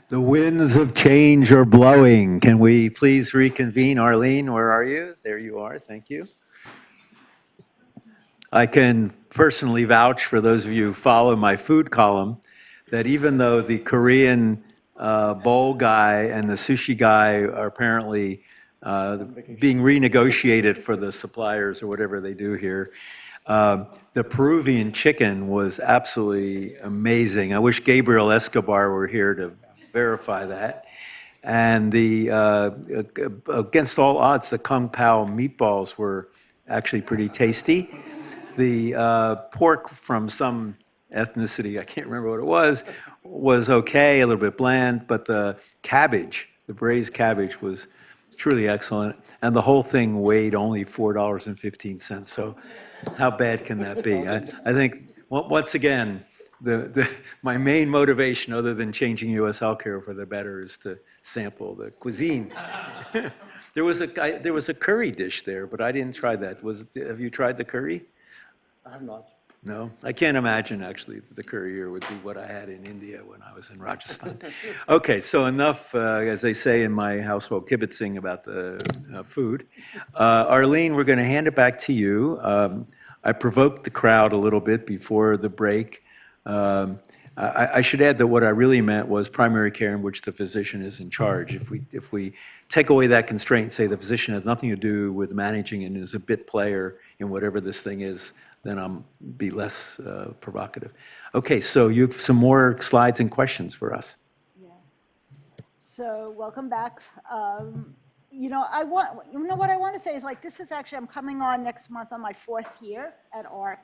The winds of change are blowing. Can we please reconvene? Arlene, where are you? There you are. Thank you. I can personally vouch for those of you who follow my food column that even though the Korean bowl guy and the sushi guy are apparently being renegotiated for the suppliers or whatever they do here, the Peruvian chicken was absolutely amazing. I wish Gabriel Escobar were here to verify that. And the against all odds, the Kung Pao meatballs were actually pretty tasty. The pork from some ethnicity, I can't remember what it was okay, a little bit bland, but the cabbage, the braised cabbage was truly excellent. And the whole thing weighed only $4.15. So how bad can that be? I think, once again, my main motivation, other than changing U.S. healthcare for the better, is to sample the cuisine. There was a curry dish there, but I didn't try that. Have you tried the curry? I have not. No, I can't imagine actually that the curry here would be what I had in India when I was in Rajasthan. Okay, so enough, as they say in my household, kibitzing about the food. Arlene, we're going to hand it back to you. I provoked the crowd a little bit before the break. I should add that what I really meant was primary care in which the physician is in charge. If we take away that constraint and say the physician has nothing to do with managing and is a bit player in whatever this thing is, then I'll be less provocative. Okay, so you have some more slides and questions for us. Yeah. So welcome back. You know what I want to say is, like, this is actually, I'm coming on next month on my 4th year at AHRQ,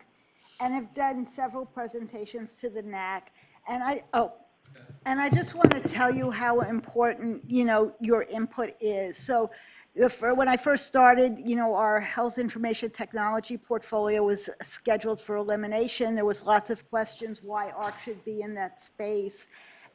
and I've done several presentations to the NAC, and I just want to tell you how important, you know, your input is. So when I first started, you know, our health information technology portfolio was scheduled for elimination. There was lots of questions why AHRQ should be in that space.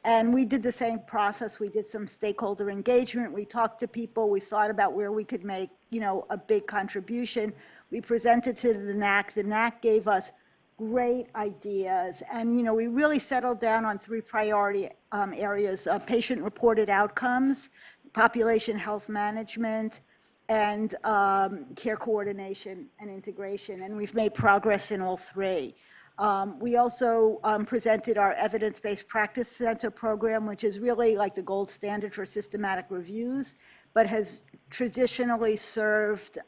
And we did the same process. We did some stakeholder engagement. We talked to people. We thought about where we could make, you know, a big contribution. We presented to the NAC. The NAC gave us great ideas. And, you know, we really settled down on 3 priority areas: patient-reported outcomes, population health management, and care coordination and integration. And we've made progress in all 3. We also presented our evidence-based practice center program, which is really like the gold standard for systematic reviews, but has traditionally served,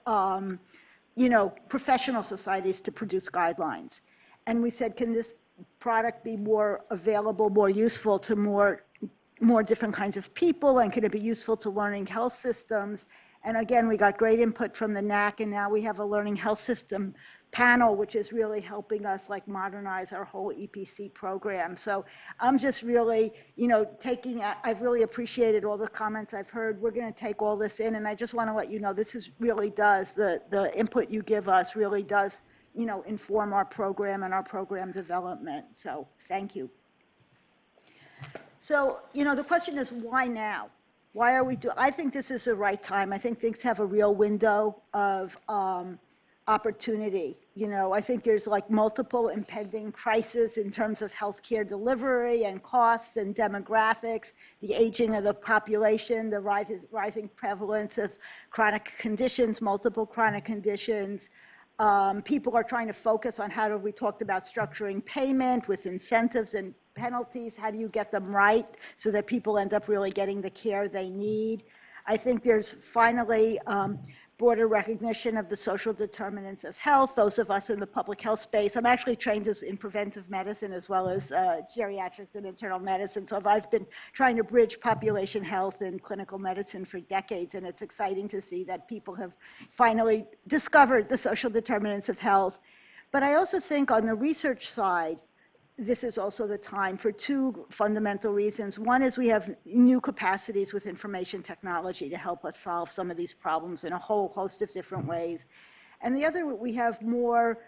you know, professional societies to produce guidelines. And we said, can this product be more available, more useful to more different kinds of people, and can it be useful to learning health systems? And again, we got great input from the NAC, and now we have a learning health system panel, which is really helping us, like, modernize our whole EPC program. So I'm just really, you know, I've really appreciated all the comments I've heard. We're going to take all this in, and I just want to let you know this really does, the input you give us really does, you know, inform our program and our program development. So thank you. So, you know, the question is, why now? Why are we doing? I think this is the right time. I think things have a real window of opportunity. You know, I think there's like multiple impending crises in terms of healthcare delivery and costs and demographics, the aging of the population, the rising prevalence of chronic conditions, multiple chronic conditions. People are trying to focus on we talked about structuring payment with incentives and penalties. How do you get them right so that people end up really getting the care they need? I think there's finally broader recognition of the social determinants of health. Those of us in the public health space, I'm actually trained in preventive medicine as well as geriatrics and internal medicine. So I've been trying to bridge population health and clinical medicine for decades, and it's exciting to see that people have finally discovered the social determinants of health. But I also think on the research side, this is also the time for 2 fundamental reasons. One is we have new capacities with information technology to help us solve some of these problems in a whole host of different ways. And the other, we have more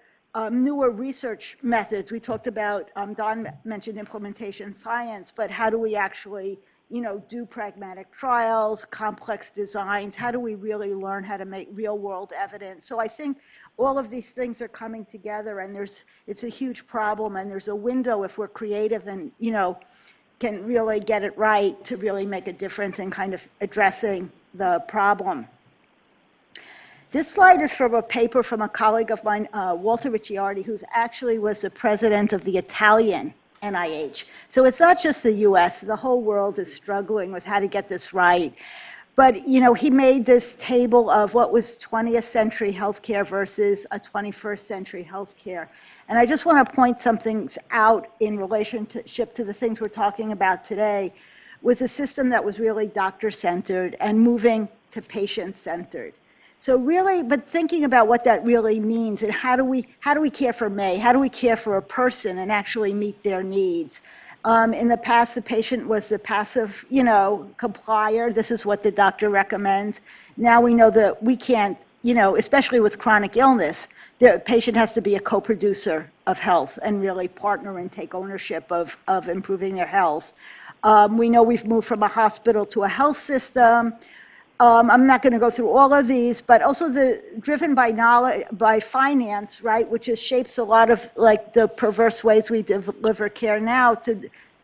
newer research methods. We talked about, Don mentioned implementation science, but how do we actually, you know, do pragmatic trials, complex designs? How do we really learn how to make real world evidence? So I think all of these things are coming together, and it's a huge problem, and there's a window if we're creative and, you know, can really get it right to really make a difference in kind of addressing the problem. This slide is from a paper from a colleague of mine, Walter Ricciardi, who's actually was the president of the Italian NIH. So it's not just the US, the whole world is struggling with how to get this right. But, you know, he made this table of what was 20th century healthcare versus a 21st century healthcare. And I just want to point some things out in relationship to the things we're talking about today, was a system that was really doctor-centered and moving to patient-centered. So really, but thinking about what that really means and how do we care for May? How do we care for a person and actually meet their needs? In the past, the patient was the passive, you know, complier. This is what the doctor recommends. Now we know that we can't, you know, especially with chronic illness, the patient has to be a co-producer of health and really partner and take ownership of improving their health. We know we've moved from a hospital to a health system. I'm not going to go through all of these, but also driven by knowledge, by finance, right, which shapes a lot of like the perverse ways we deliver care now,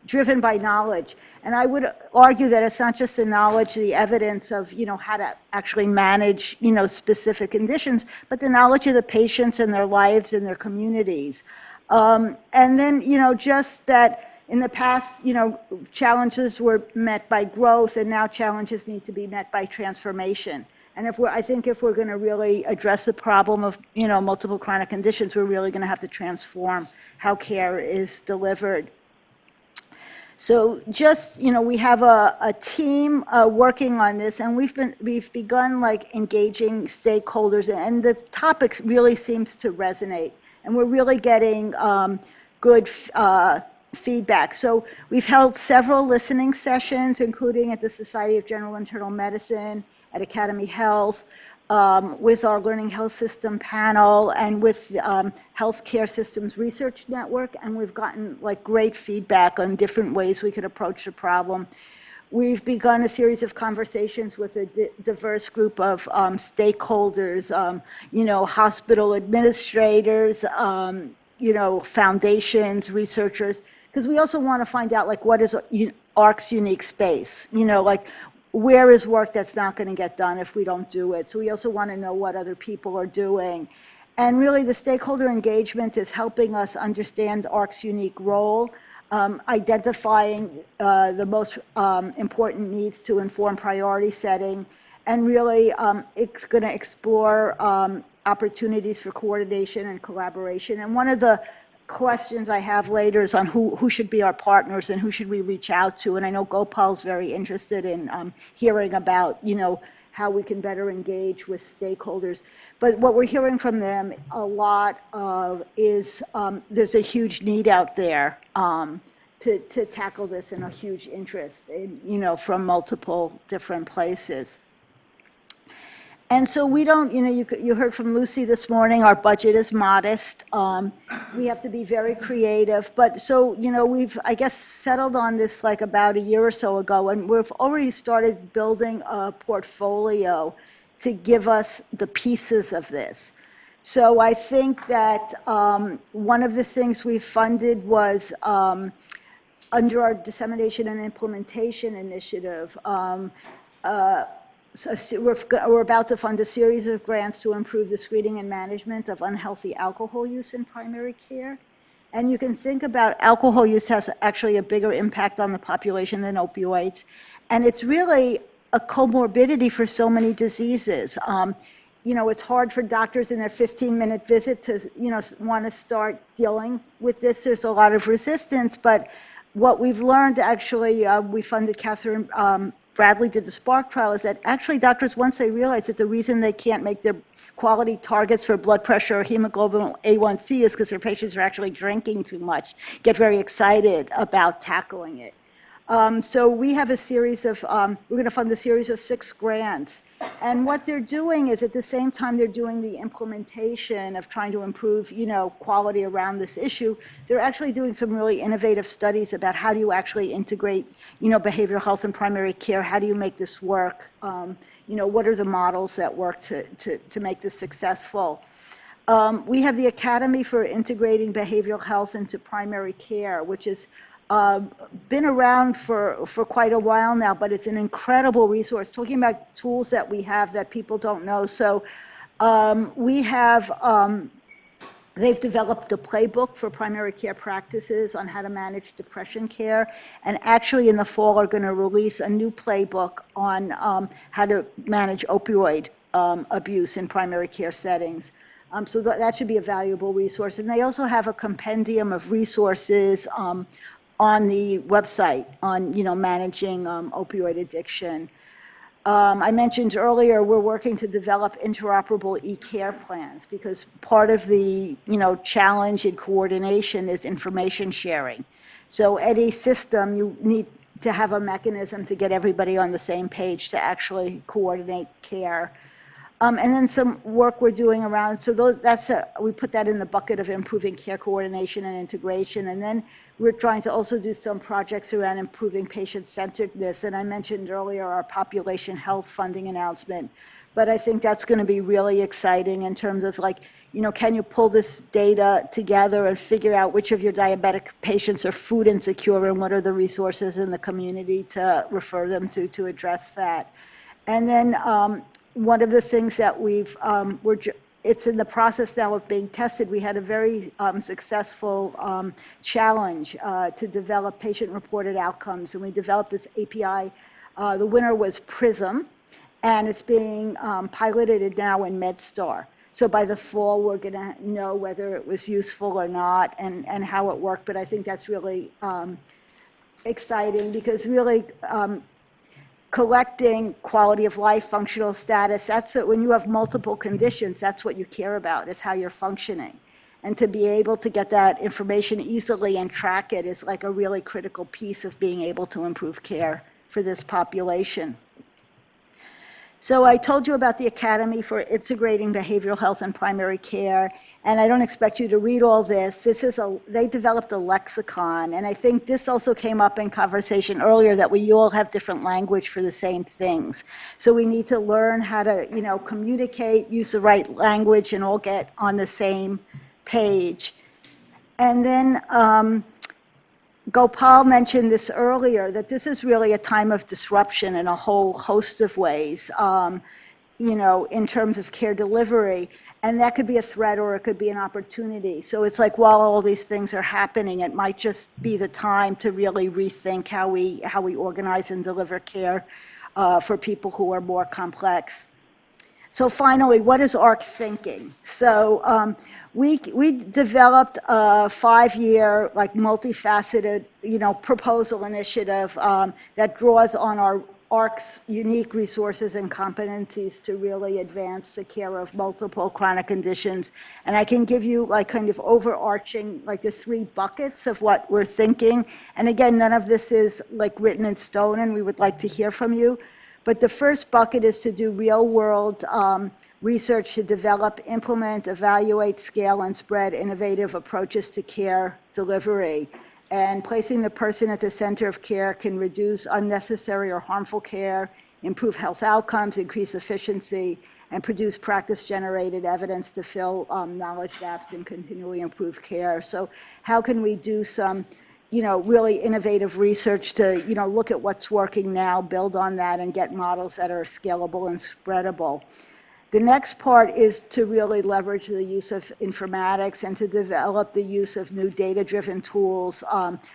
driven by knowledge. And I would argue that it's not just the knowledge, the evidence of, you know, how to actually manage, you know, specific conditions, but the knowledge of the patients and their lives and their communities. And then, you know, just that in the past, you know, challenges were met by growth, and now challenges need to be met by transformation. And I think if we're going to really address the problem of, you know, multiple chronic conditions, we're really going to have to transform how care is delivered. So just, you know, we have a team working on this, and we've begun like engaging stakeholders, and the topics really seems to resonate, and we're really getting good feedback. So we've held several listening sessions, including at the Society of General Internal Medicine, at Academy Health, with our Learning Health System panel, and with Healthcare Systems Research Network, and we've gotten like great feedback on different ways we could approach the problem. We've begun a series of conversations with a diverse group of stakeholders, you know, hospital administrators, you know, foundations, researchers, because we also want to find out like what is AHRQ's unique space, you know, like where is work that's not going to get done if we don't do it. So we also want to know what other people are doing. And really the stakeholder engagement is helping us understand AHRQ's unique role, identifying the most important needs to inform priority setting, and really it's going to explore opportunities for coordination and collaboration. And one of the questions I have later is on who should be our partners and who should we reach out to. And I know Gopal's very interested in hearing about, you know, how we can better engage with stakeholders. But what we're hearing from them a lot of is there's a huge need out there to tackle this, and a huge interest in, you know, from multiple different places. And so we don't, you know, you heard from Lucy this morning, our budget is modest. We have to be very creative. But so, you know, we've, I guess, settled on this like about a year or so ago, and we've already started building a portfolio to give us the pieces of this. So I think that one of the things we funded was under our Dissemination and Implementation Initiative, so we're about to fund a series of grants to improve the screening and management of unhealthy alcohol use in primary care. And you can think about alcohol use has actually a bigger impact on the population than opioids. And it's really a comorbidity for so many diseases. You know, it's hard for doctors in their 15-minute visit to, you know, want to start dealing with this. There's a lot of resistance, but what we've learned actually, we funded Catherine Bradley did the SPARK trial, is that actually doctors, once they realize that the reason they can't make their quality targets for blood pressure or hemoglobin A1C is because their patients are actually drinking too much, get very excited about tackling it. So we have a series of, we're going to fund a series of 6 grants. And what they're doing is at the same time they're doing the implementation of trying to improve, you know, quality around this issue, they're actually doing some really innovative studies about how do you actually integrate, you know, behavioral health and primary care, how do you make this work, you know, what are the models that work to make this successful. We have the Academy for Integrating Behavioral Health into Primary Care, which is been around for quite a while now, but it's an incredible resource, talking about tools that we have that people don't know. So we have, they've developed a playbook for primary care practices on how to manage depression care, and actually in the fall are going to release a new playbook on how to manage opioid abuse in primary care settings. So that should be a valuable resource. And they also have a compendium of resources on the website on, managing opioid addiction. I mentioned earlier, we're working to develop interoperable e-care plans because part of the, challenge in coordination is information sharing. So any system, you need to have a mechanism to get everybody on the same page to actually coordinate care. And then some work we're doing around, so we put that in the bucket of improving care coordination and integration. And then we're trying to also do some projects around improving patient-centeredness. And I mentioned earlier our population health funding announcement. But I think that's going to be really exciting in terms of can you pull this data together and figure out which of your diabetic patients are food insecure and what are the resources in the community to refer them to address that. And then one of the things that it's in the process now of being tested. We had a very successful challenge to develop patient-reported outcomes, and we developed this API. The winner was PRISM, and it's being piloted now in MedStar. So by the fall, we're going to know whether it was useful or not and how it worked. But I think that's really exciting because really collecting quality of life, functional status, that's it. When you have multiple conditions, that's what you care about, is how you're functioning. And to be able to get that information easily and track it is like a really critical piece of being able to improve care for this population. So I told you about the Academy for Integrating Behavioral Health and Primary Care, and I don't expect you to read all this. They developed a lexicon, and I think this also came up in conversation earlier that we all have different language for the same things. So we need to learn how to, communicate, use the right language, and all get on the same page. And then Gopal mentioned this earlier, that this is really a time of disruption in a whole host of ways, in terms of care delivery. And that could be a threat or it could be an opportunity. So it's like while all these things are happening, it might just be the time to really rethink how we organize and deliver care for people who are more complex. So finally, what is AHRQ thinking? So we developed a 5-year, multifaceted, proposal initiative that draws on our AHRQ's unique resources and competencies to really advance the care of multiple chronic conditions. And I can give you kind of overarching, the 3 buckets of what we're thinking. And again, none of this is written in stone, and we would like to hear from you. But the first bucket is to do real-world research to develop, implement, evaluate, scale, and spread innovative approaches to care delivery. And placing the person at the center of care can reduce unnecessary or harmful care, improve health outcomes, increase efficiency, and produce practice-generated evidence to fill knowledge gaps and continually improve care. So how can we do some really innovative research to, look at what's working now, build on that, and get models that are scalable and spreadable. The next part is to really leverage the use of informatics and to develop the use of new data-driven tools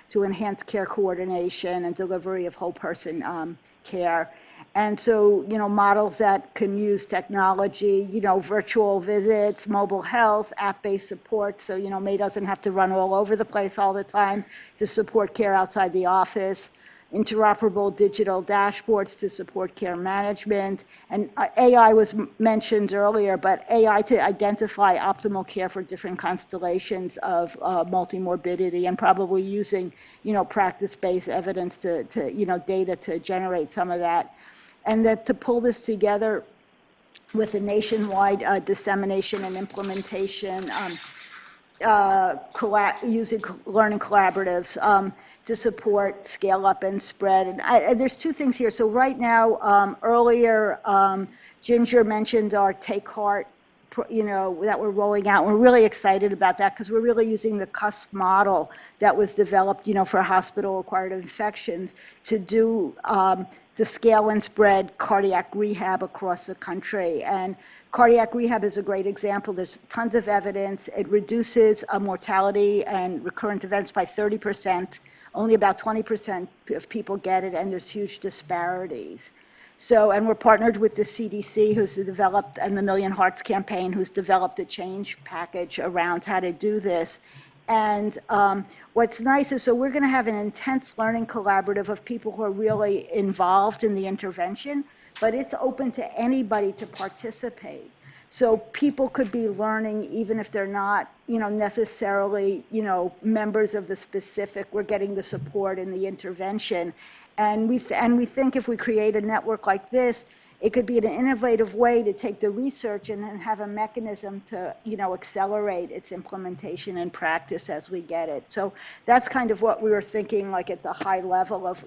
to enhance care coordination and delivery of whole person care. And so, models that can use technology, virtual visits, mobile health, app-based support. So, May doesn't have to run all over the place all the time to support care outside the office. Interoperable digital dashboards to support care management. And AI was mentioned earlier, but AI to identify optimal care for different constellations of multimorbidity, and probably using, practice-based evidence to data to generate some of that. And that to pull this together with a nationwide dissemination and implementation, using learning collaboratives to support scale up and spread. And there's 2 things here. So right now, earlier, Ginger mentioned our Take Heart that we're rolling out. We're really excited about that because we're really using the CUSP model that was developed, for hospital-acquired infections to do the scale and spread cardiac rehab across the country. And cardiac rehab is a great example. There's tons of evidence. It reduces mortality and recurrent events by 30%. Only about 20% of people get it, and there's huge disparities. So, and we're partnered with the CDC, who's developed, and the Million Hearts Campaign, who's developed a change package around how to do this. And what's nice is, so we're going to have an intense learning collaborative of people who are really involved in the intervention, but it's open to anybody to participate. So people could be learning even if they're not, necessarily, members of the specific. We're getting the support in the intervention. And we think if we create a network like this, it could be an innovative way to take the research and then have a mechanism to, accelerate its implementation and practice as we get it. So that's kind of what we were thinking, like at the high level of,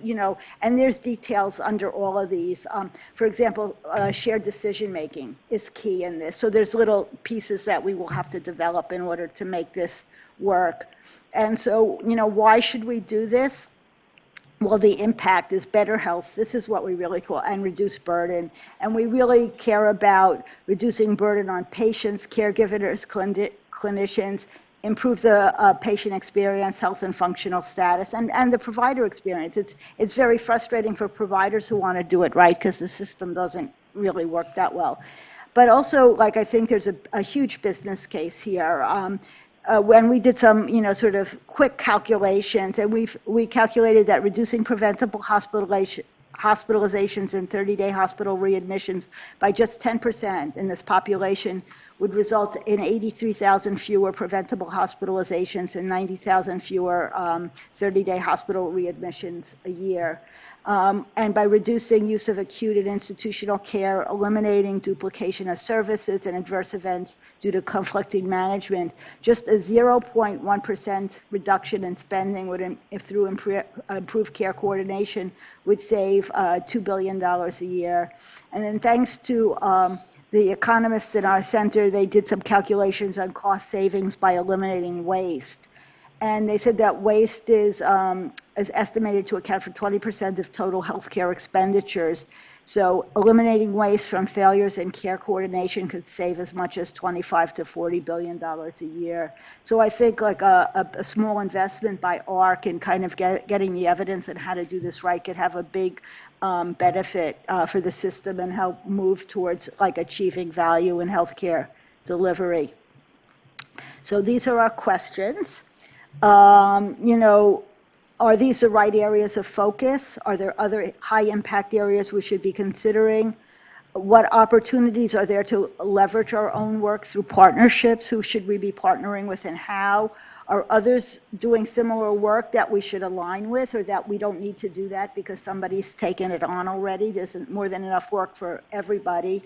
and there's details under all of these. For example, shared decision-making is key in this. So there's little pieces that we will have to develop in order to make this work. And so, why should we do this? Well, the impact is better health. This is what we really call, and reduce burden. And we really care about reducing burden on patients, caregivers, clinicians, improve the patient experience, health and functional status, and the provider experience. It's very frustrating for providers who want to do it right because the system doesn't really work that well. But also, I think there's a huge business case here. When we did some, sort of quick calculations, and we calculated that reducing preventable hospitalizations and 30-day hospital readmissions by just 10% in this population would result in 83,000 fewer preventable hospitalizations and 90,000 fewer 30-day hospital readmissions a year. And by reducing use of acute and institutional care, eliminating duplication of services and adverse events due to conflicting management, just a 0.1% reduction in spending through improved care coordination would save $2 billion a year. And then thanks to the economists in our center, they did some calculations on cost savings by eliminating waste. And they said that waste is estimated to account for 20% of total healthcare expenditures. So eliminating waste from failures in care coordination could save as much as $25 to $40 billion a year. So I think a small investment by AHRQ in kind of getting the evidence on how to do this right could have a big benefit for the system and help move towards achieving value in healthcare delivery. So these are our questions. Are these the right areas of focus? Are there other high impact areas we should be considering? What opportunities are there to leverage our own work through partnerships? Who should we be partnering with and how? Are others doing similar work that we should align with, or that we don't need to do that because somebody's taken it on already? There's more than enough work for everybody.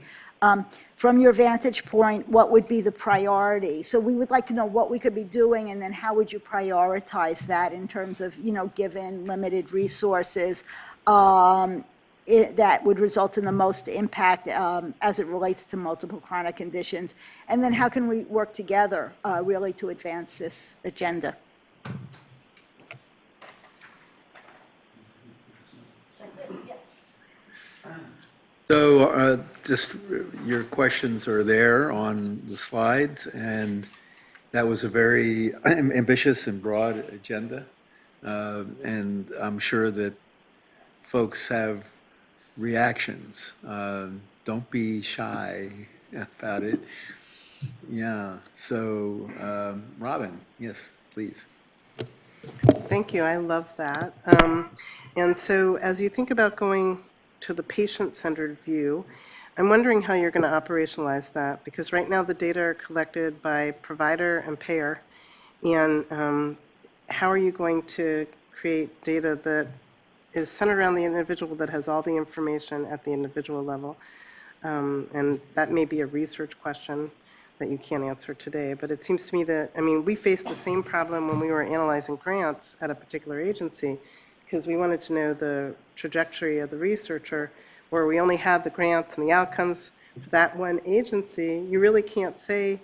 From your vantage point, what would be the priority? So we would like to know what we could be doing, and then how would you prioritize that in terms of, given limited resources, that would result in the most impact as it relates to multiple chronic conditions? And then how can we work together really to advance this agenda? So just your questions are there on the slides, and that was a very ambitious and broad agenda. And I'm sure that folks have reactions. Don't be shy about it. Yeah, so Robin, yes, please. Thank you, I love that. And so as you think about going to the patient-centered view, I'm wondering how you're going to operationalize that, because right now the data are collected by provider and payer, and how are you going to create data that is centered around the individual, that has all the information at the individual level? And that may be a research question that you can't answer today, but it seems to me that, we faced the same problem when we were analyzing grants at a particular agency, because we wanted to know the trajectory of the researcher, where we only had the grants and the outcomes for that one agency, you really can't say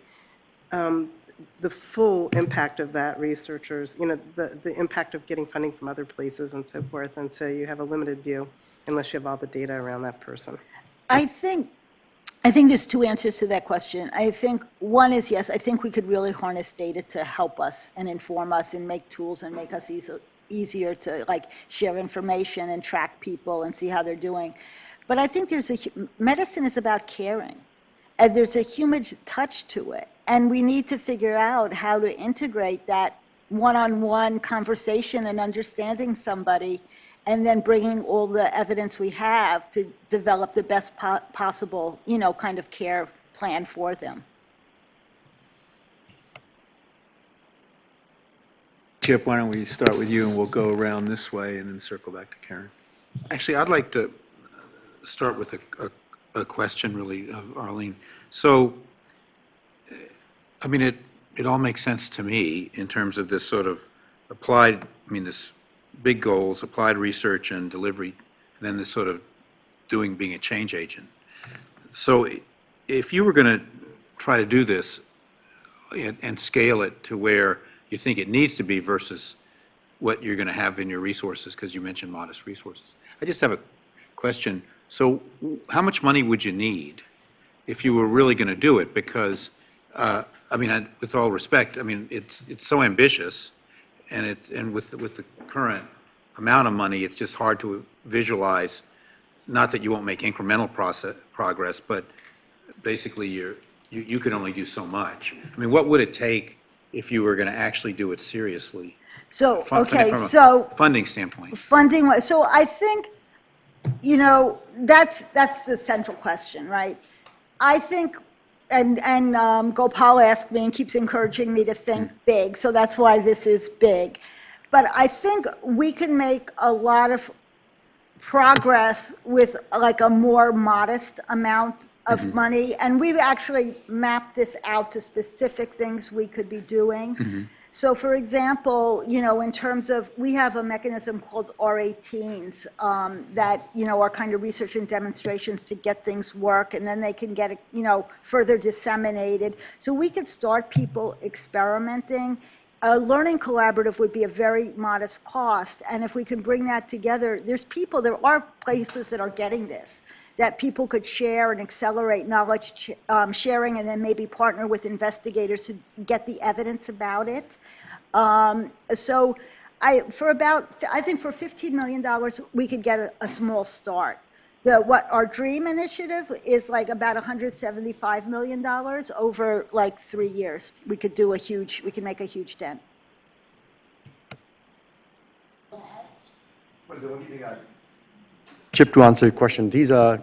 the full impact of that researchers, the impact of getting funding from other places and so forth. And so you have a limited view unless you have all the data around that person. I think there's two answers to that question. I think one is yes, I think we could really harness data to help us and inform us and make tools and make us easier to like share information and track people and see how they're doing. But I think medicine is about caring, and there's a human touch to it. And we need to figure out how to integrate that one-on-one conversation and understanding somebody, and then bringing all the evidence we have to develop the best possible, kind of care plan for them. Chip, why don't we start with you, and we'll go around this way and then circle back to Karen. Actually, I'd like to start with a question, really, of Arlene. So, I mean, it all makes sense to me in terms of this sort of applied, this big goals, applied research and delivery, and then this sort of being a change agent. So if you were going to try to do this and scale it to where you think it needs to be versus what you're going to have in your resources, because you mentioned modest resources. I just have a question. So how much money would you need if you were really going to do it? Because, with all respect, it's so ambitious, and with the current amount of money, it's just hard to visualize. Not that you won't make incremental progress, but basically you can only do so much. What would it take if you were going to actually do it seriously? So, From so a funding standpoint. funding. So I think, that's the central question, right? I think, and Gopal asked me and keeps encouraging me to think big, so that's why this is big. But I think we can make a lot of progress with like a more modest amount of money, and we've actually mapped this out to specific things we could be doing. So for example, in terms of, we have a mechanism called R18s that, are kind of research and demonstrations to get things work, and then they can get, further disseminated. So we could start people experimenting. A learning collaborative would be a very modest cost, and if we can bring that together, there are places that are getting this, that people could share and accelerate knowledge sharing, and then maybe partner with investigators to get the evidence about it. So I think for $15 million, we could get a small start. What our DREAM initiative is like about $175 million over like 3 years. We can make a huge dent. Chip, to answer your question, these are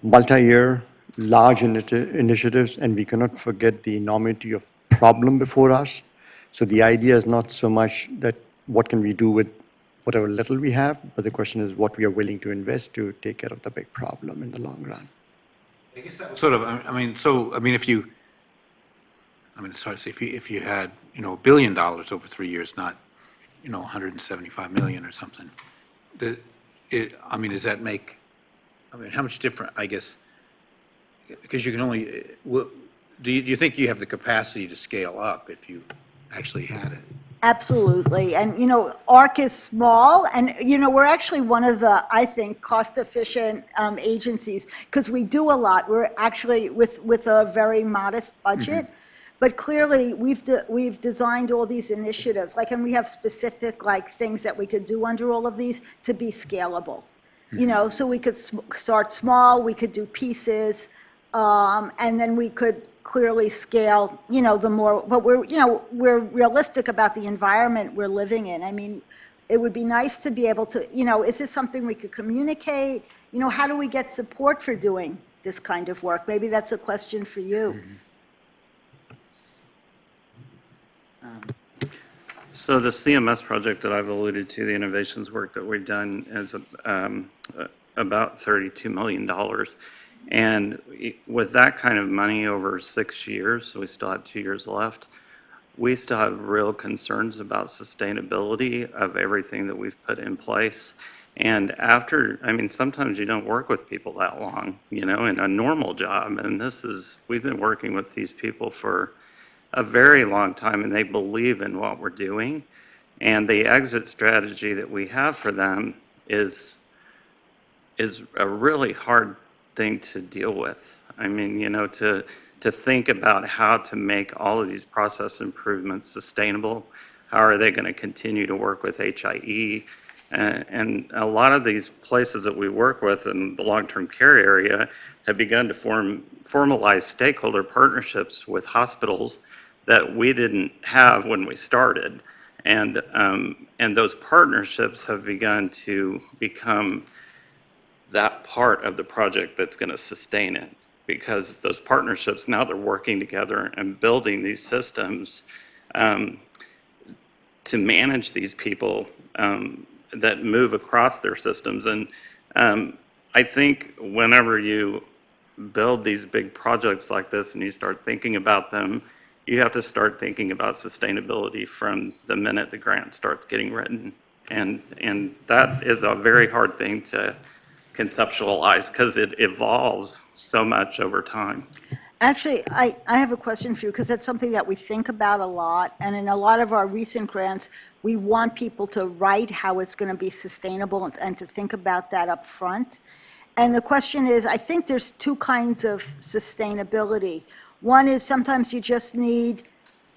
multi-year, large initiatives, and we cannot forget the enormity of problem before us. So the idea is not so much that what can we do with whatever little we have, but the question is what we are willing to invest to take care of the big problem in the long run. I guess that was sort of, if you had, $1 billion over 3 years, not, 175 million or something, does that make, how much different, I guess, because you can only, do you think you have the capacity to scale up if you actually had it? Absolutely. And, AHRQ is small, and, we're actually one of the, I think, cost-efficient agencies, because we do a lot. We're actually with a very modest budget, but clearly we've designed all these initiatives, and we have specific, things that we could do under all of these to be scalable. So we could start small, we could do pieces, and then we could clearly scale, the more, but we're realistic about the environment we're living in. It would be nice to be able to, is this something we could communicate? How do we get support for doing this kind of work? Maybe that's a question for you. So the CMS project that I've alluded to, the innovations work that we've done, is about $32 million. And with that kind of money over 6 years, so we still have 2 years left, we still have real concerns about sustainability of everything that we've put in place. And after, I mean, sometimes you don't work with people that long, you know, in a normal job. And we've been working with these people for a very long time, and they believe in what we're doing. And the exit strategy that we have for them is a really hard thing to deal with. I mean, you know, to think about how to make all of these process improvements sustainable. How are they going to continue to work with HIE? And a lot of these places that we work with in the long-term care area have begun to formalize stakeholder partnerships with hospitals that we didn't have when we started. And those partnerships have begun to become that part of the project that's going to sustain it, because those partnerships, now they're working together and building these systems to manage these people that move across their systems. And I think whenever you build these big projects like this and you start thinking about them, you have to start thinking about sustainability from the minute the grant starts getting written. And that is a very hard thing to conceptualize because it evolves so much over time. Actually, I have a question for you, because that's something that we think about a lot. And in a lot of our recent grants, we want people to write how it's going to be sustainable and to think about that up front. And the question is, I think there's two kinds of sustainability. One is sometimes you just need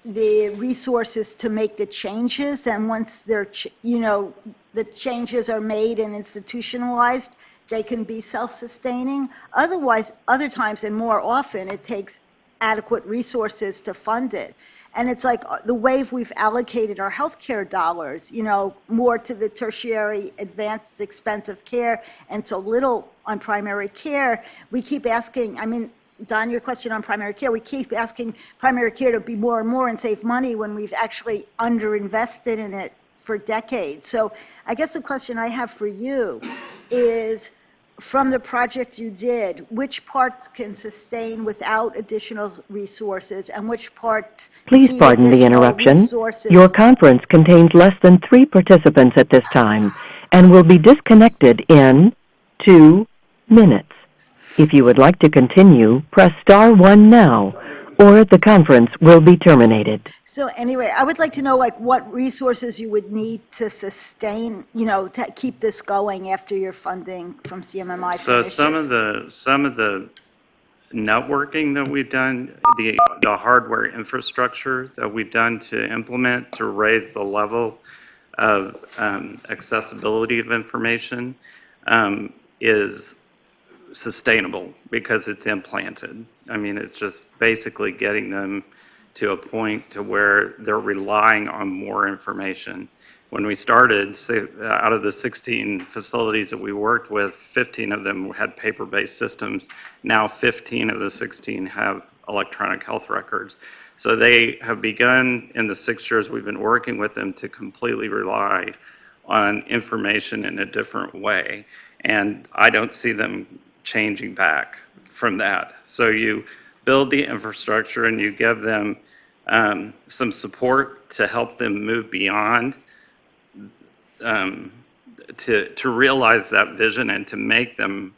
the resources to make the changes, and once they're, you know, the changes are made and institutionalized, they can be self-sustaining. Otherwise, other times and more often, it takes adequate resources to fund it. And it's like the way we've allocated our healthcare dollars, you know, more to the tertiary, advanced, expensive care, and so little on primary care. We keep asking, I mean, Don, your question on primary care, we keep asking primary care to be more and more and save money when we've actually underinvested in it for decades. So I guess the question I have for you is, from the project you did, which parts can sustain without additional resources, and which parts Please need pardon the additional interruption. resources? Your conference contains less than 3 participants at this time and will be disconnected in 2 minutes. If you would like to continue, press star 1 now, or the conference will be terminated. So anyway, I would like to know, like, what resources you would need to sustain, you know, to keep this going after your funding from CMMI So finishes. some of the networking that we've done, the hardware infrastructure that we've done to implement to raise the level of accessibility of information is sustainable because it's implanted. I mean, it's just basically getting them to a point to where they're relying on more information. When we started, out of the 16 facilities that we worked with, 15 of them had paper-based systems. Now 15 of the 16 have electronic health records. So they have begun, in the 6 years we've been working with them, to completely rely on information in a different way. And I don't see them changing back from that. So you build the infrastructure and you give them some support to help them move beyond, to realize that vision and to make them,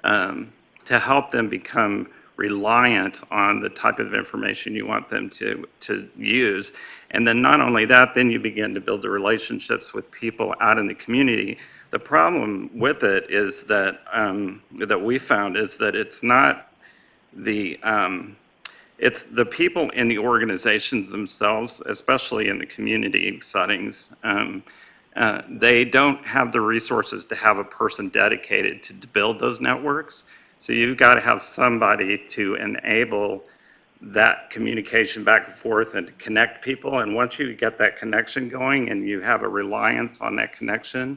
to help them become reliant on the type of information you want them to use. And then not only that, then you begin to build the relationships with people out in the community. The problem with it is that, that we found is that it's not it's the people in the organizations themselves, especially in the community settings. They don't have the resources to have a person dedicated to build those networks. So you've got to have somebody to enable that communication back and forth and to connect people. And once you get that connection going and you have a reliance on that connection,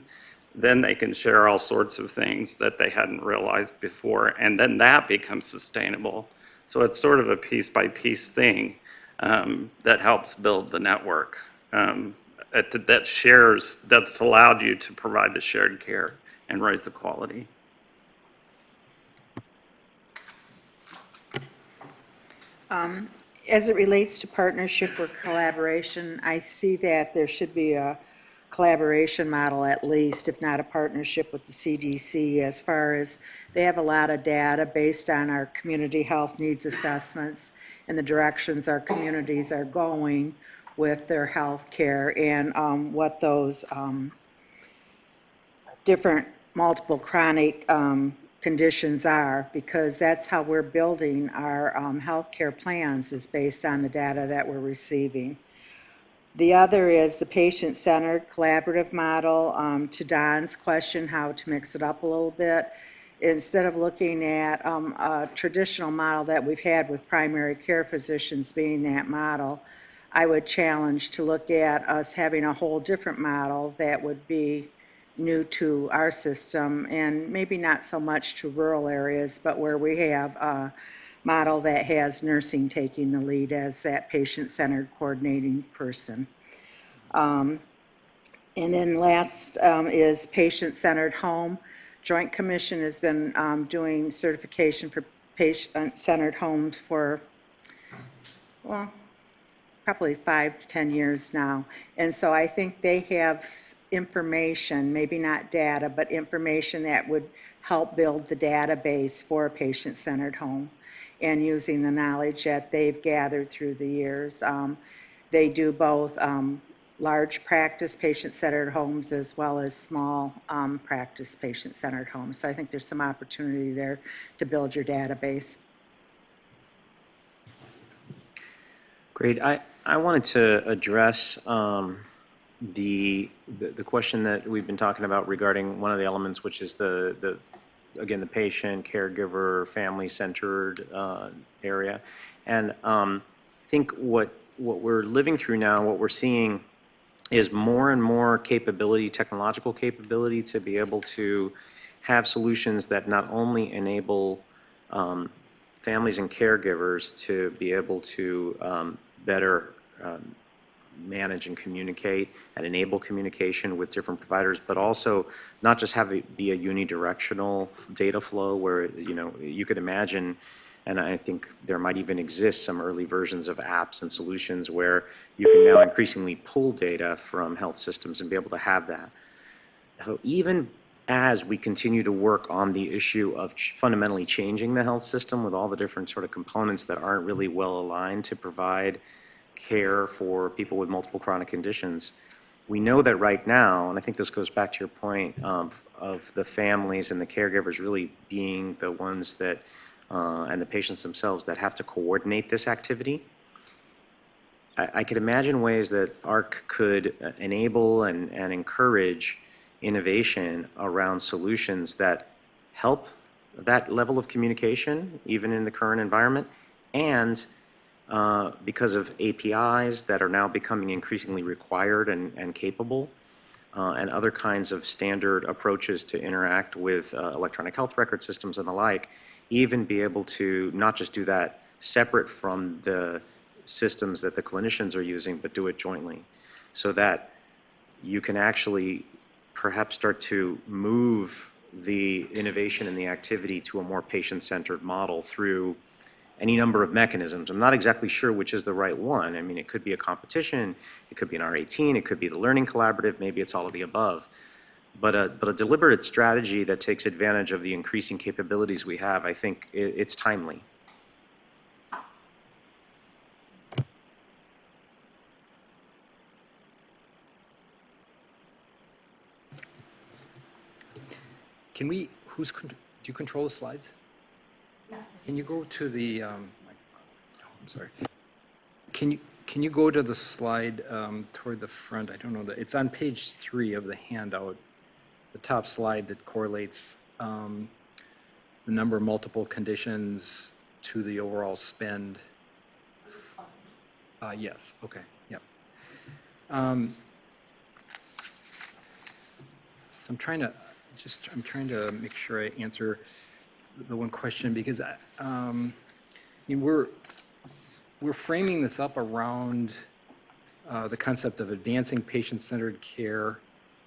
then they can share all sorts of things that they hadn't realized before. And then that becomes sustainable. So it's sort of a piece by piece thing that helps build the network that's allowed you to provide the shared care and raise the quality. As it relates to partnership or collaboration, I see that there should be a collaboration model at least, if not a partnership with the CDC, as far as they have a lot of data based on our community health needs assessments and the directions our communities are going with their health care and what those different multiple chronic conditions are, because that's how we're building our healthcare plans, is based on the data that we're receiving. The other is the patient-centered collaborative model. To Don's question, how to mix it up a little bit, instead of looking at a traditional model that we've had with primary care physicians being that model, I would challenge to look at us having a whole different model that would be new to our system, and maybe not so much to rural areas, but where we have a model that has nursing taking the lead as that patient-centered coordinating person. And then last is patient-centered home. Joint Commission has been doing certification for patient-centered homes for, well, probably 5 to 10 years now. And so I think they have information, maybe not data, but information that would help build the database for a patient-centered home, and using the knowledge that they've gathered through the years. They do both large practice patient-centered homes as well as small practice patient-centered homes. So I think there's some opportunity there to build your database. Great. I wanted to address the question that we've been talking about regarding one of the elements, which is again, the patient, caregiver, family-centered area. And I think what we're living through now, what we're seeing is more and more capability, technological capability, to be able to have solutions that not only enable families and caregivers to be able to better manage and communicate and enable communication with different providers, but also not just have it be a unidirectional data flow where, you could imagine, and I think there might even exist some early versions of apps and solutions where you can now increasingly pull data from health systems and be able to have that. So even as we continue to work on the issue of fundamentally changing the health system with all the different sort of components that aren't really well aligned to provide care for people with multiple chronic conditions, we know that right now, and I think this goes back to your point of the families and the caregivers really being the ones that, and the patients themselves that have to coordinate this activity. I could imagine ways that AHRQ could enable and encourage innovation around solutions that help that level of communication, even in the current environment, and because of APIs that are now becoming increasingly required and capable, and other kinds of standard approaches to interact with electronic health record systems and the like, even be able to not just do that separate from the systems that the clinicians are using, but do it jointly, so that you can actually perhaps start to move the innovation and the activity to a more patient-centered model through any number of mechanisms. I'm not exactly sure which is the right one. I mean, it could be a competition, it could be an R18, it could be the learning collaborative, maybe it's all of the above. But a deliberate strategy that takes advantage of the increasing capabilities we have, I think it's timely. Can we, do you control the slides? Yeah. Can you go to the, I'm sorry. Can you go to the slide toward the front? I don't know, it's on page 3 of the handout, the top slide that correlates the number of multiple conditions to the overall spend. Yes, okay, yep. So I'm trying to make sure I answer the one question, because we're framing this up around the concept of advancing patient-centered care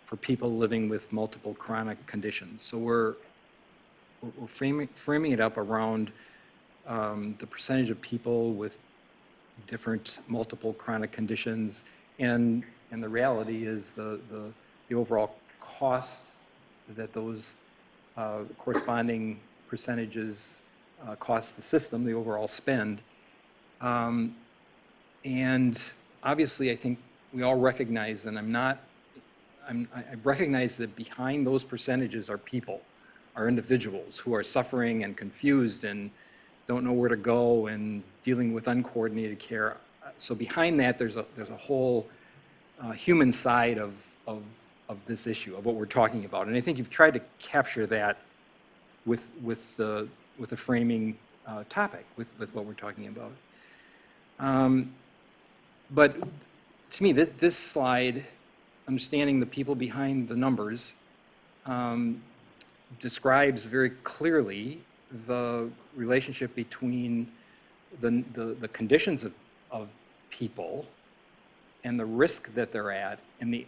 for people living with multiple chronic conditions. So we're framing it up around the percentage of people with different multiple chronic conditions, and And the reality is the overall cost that those corresponding percentages cost the system, the overall spend. And obviously, I think we all recognize, and I recognize that behind those percentages are people, are individuals who are suffering and confused and don't know where to go and dealing with uncoordinated care. So behind that, there's a whole human side of this issue, of what we're talking about. And I think you've tried to capture that with the framing topic, with what we're talking about. But to me, this slide, understanding the people behind the numbers, describes very clearly the relationship between the conditions of people and the risk that they're at and the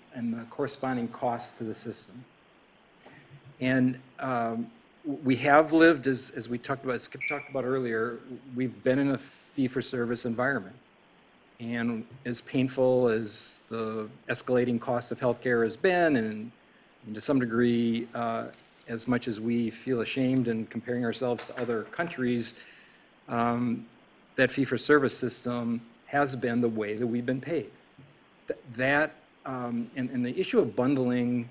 corresponding costs to the system. And we have lived, as we talked about, as Skip talked about earlier, we've been in a fee-for-service environment. And as painful as the escalating cost of healthcare has been, and to some degree, as much as we feel ashamed in comparing ourselves to other countries, that fee-for-service system has been the way that we've been paid. And the issue of bundling,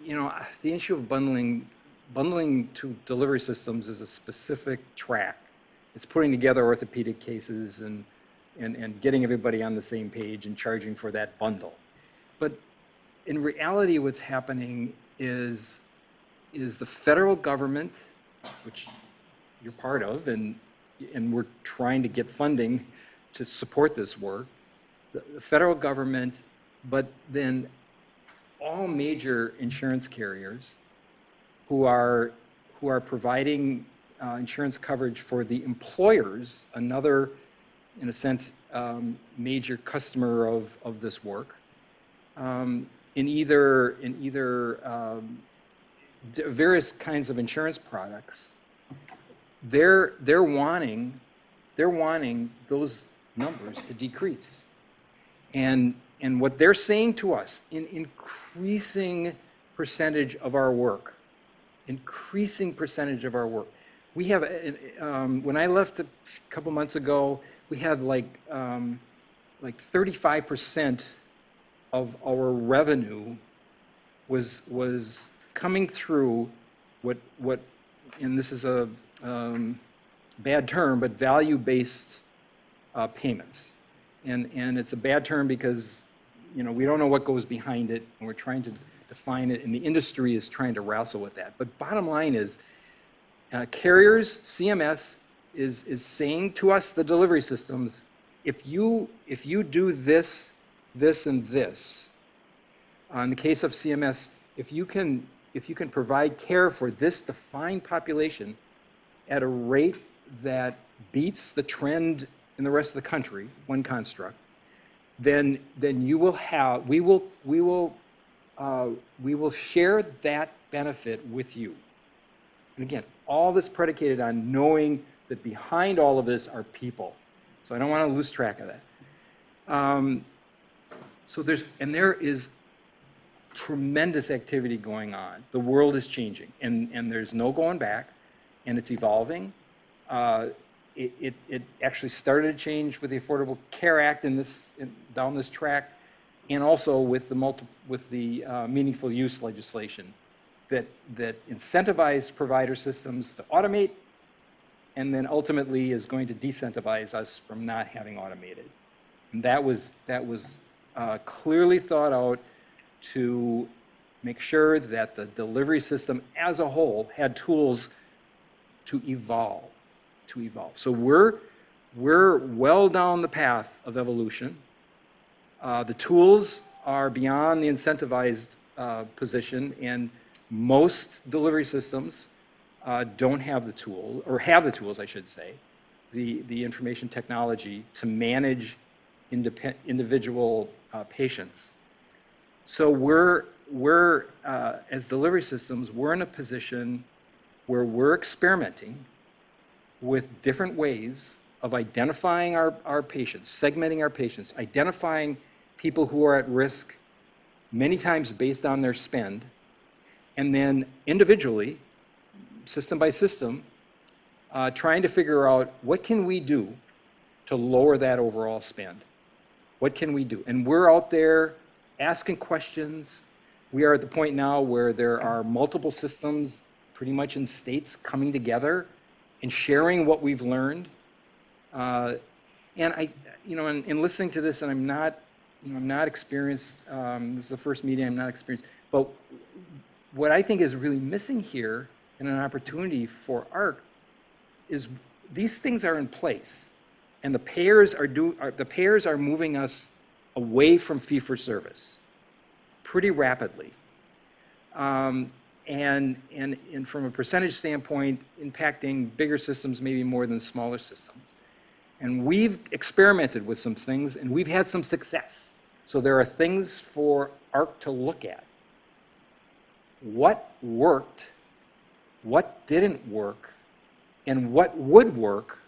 the issue of bundling to delivery systems is a specific track. It's putting together orthopedic cases and getting everybody on the same page and charging for that bundle. But in reality, what's happening is the federal government, which you're part of, and we're trying to get funding to support this work, the federal government, but then all major insurance carriers who are providing insurance coverage for the employers, another, in a sense, major customer of this work, in either various kinds of insurance products. They're wanting those numbers to decrease, and what they're saying to us, in increasing percentage of our work, we have, when I left a couple months ago, we had like 35% of our revenue was coming through what, and this is a bad term, but value-based payments. And it's a bad term because, we don't know what goes behind it, and we're trying to define it, and the industry is trying to wrestle with that. But bottom line is, carriers, CMS, is saying to us, the delivery systems, if you do this, and this, in the case of CMS, if you can provide care for this defined population at a rate that beats the trend in the rest of the country, one construct, then you will have, we will share that benefit with you. And again, all this predicated on knowing that behind all of this are people. So I don't want to lose track of that. There is tremendous activity going on. The world is changing, and there's no going back, and it's evolving. It actually started to change with the Affordable Care Act down this track, and also with the meaningful use legislation that incentivized provider systems to automate, and then ultimately is going to decentivize us from not having automated. And that was clearly thought out to make sure that the delivery system as a whole had tools to evolve. So we're well down the path of evolution. The tools are beyond the incentivized position, and most delivery systems don't have the tool, or have the tools, I should say, the information technology to manage individual patients. So we're as delivery systems, we're in a position where we're experimenting with different ways of identifying our patients, segmenting our patients, identifying people who are at risk, many times based on their spend, and then individually, system by system, trying to figure out what can we do to lower that overall spend. What can we do? And we're out there asking questions. We are at the point now where there are multiple systems pretty much in states coming together and sharing what we've learned. And I, in listening to this, and I'm not experienced, this is the first meeting, I'm not experienced, but what I think is really missing here and an opportunity for AHRQ is these things are in place, and the payers are moving us away from fee-for-service pretty rapidly. And from a percentage standpoint, impacting bigger systems maybe more than smaller systems. And we've experimented with some things, and we've had some success. So there are things for AHRQ to look at. What worked, what didn't work, and what would work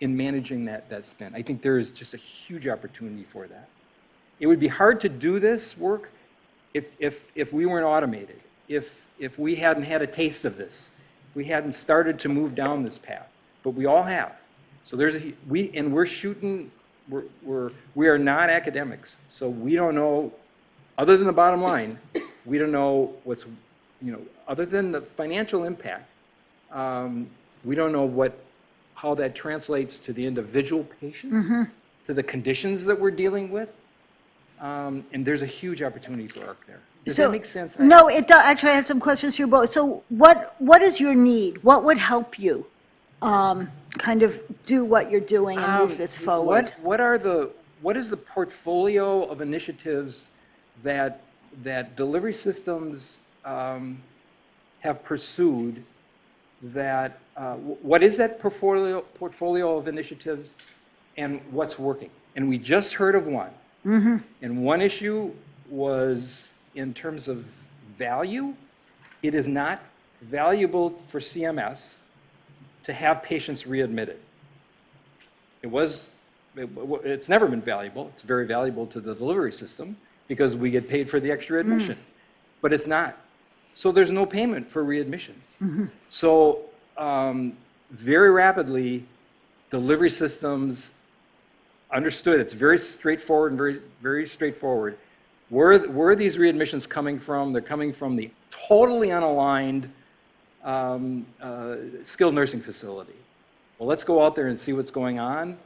in managing that spend. I think there is just a huge opportunity for that. It would be hard to do this work if we weren't automated, if we hadn't had a taste of this, if we hadn't started to move down this path. But we all have. So we are not academics, so we don't know, other than the bottom line, we don't know what's, other than the financial impact, we don't know how that translates to the individual patients, to the conditions that we're dealing with, and there's a huge opportunity for AHRQ there. Does that make sense? No, it does. Actually, I had some questions for you both. So what is your need? What would help you kind of do what you're doing and move this forward? What is the portfolio of initiatives that delivery systems have pursued? That what is that portfolio of initiatives, and what's working? And we just heard of one. And one issue was in terms of value. It is not valuable for CMS to have patients readmitted. It's never been valuable. It's very valuable to the delivery system because we get paid for the extra admission, but it's not. So there's no payment for readmissions. So very rapidly, delivery systems understood it's very straightforward and very, very straightforward. Where are these readmissions coming from? They're coming from the totally unaligned skilled nursing facility. Well, let's go out there and see what's going on.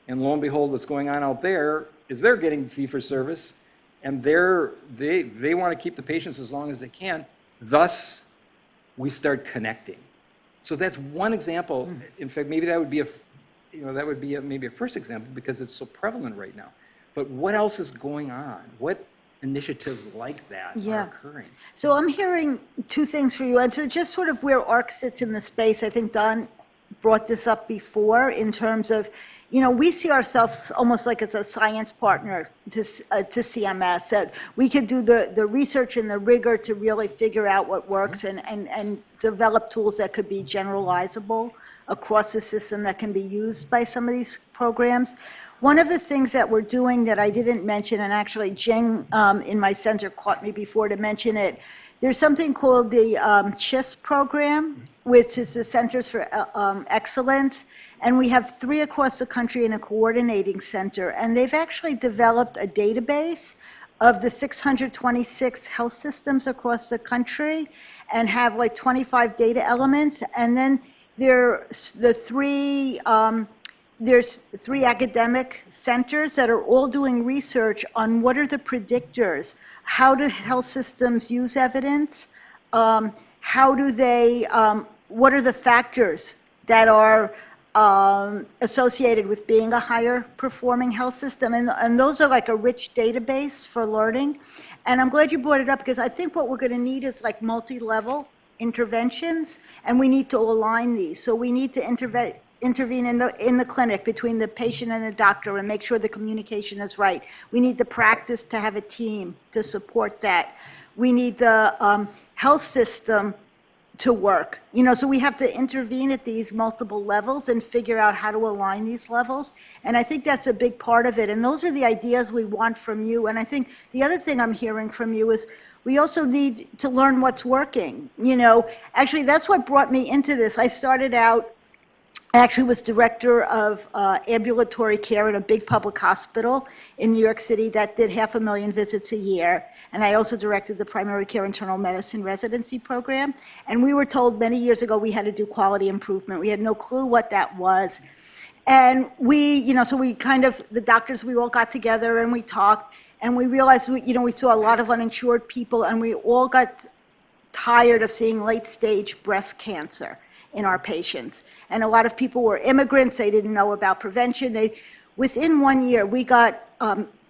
And lo and behold, what's going on out there is they're getting fee-for-service, and they want to keep the patients as long as they can. Thus, we start connecting. So that's one example. In fact, maybe that would be maybe a first example because it's so prevalent right now. But what else is going on? What initiatives like that are occurring? So I'm hearing two things for you. And so just sort of where AHRQ sits in the space, I think Don brought this up before in terms of, we see ourselves almost like as a science partner to CMS, that we could do the research and the rigor to really figure out what works and develop tools that could be generalizable across the system that can be used by some of these programs. One of the things that we're doing that I didn't mention, and actually Jing in my center caught me before to mention it, there's something called the CHIS program, which is the Centers for Excellence, and we have 3 across the country in a coordinating center, and they've actually developed a database of the 626 health systems across the country and have like 25 data elements, and then there's 3 academic centers that are all doing research on what are the predictors, how do health systems use evidence, how do they, what are the factors that are associated with being a higher performing health system, and those are like a rich database for learning. And I'm glad you brought it up because I think what we're going to need is like multi-level interventions, and we need to align these. So we need to intervene in the clinic between the patient and the doctor and make sure the communication is right. We need the practice to have a team to support that. We need the health system to work. So we have to intervene at these multiple levels and figure out how to align these levels. And I think that's a big part of it. And those are the ideas we want from you. And I think the other thing I'm hearing from you is we also need to learn what's working. Actually, that's what brought me into this. I started out, I actually was director of ambulatory care at a big public hospital in New York City that did 500,000 visits a year. And I also directed the primary care internal medicine residency program. And we were told many years ago we had to do quality improvement. We had no clue what that was. And so we kind of, the doctors, we all got together and we talked and we realized, we saw a lot of uninsured people and we all got tired of seeing late stage breast cancer in our patients. And a lot of people were immigrants. They didn't know about prevention. Within 1 year, we got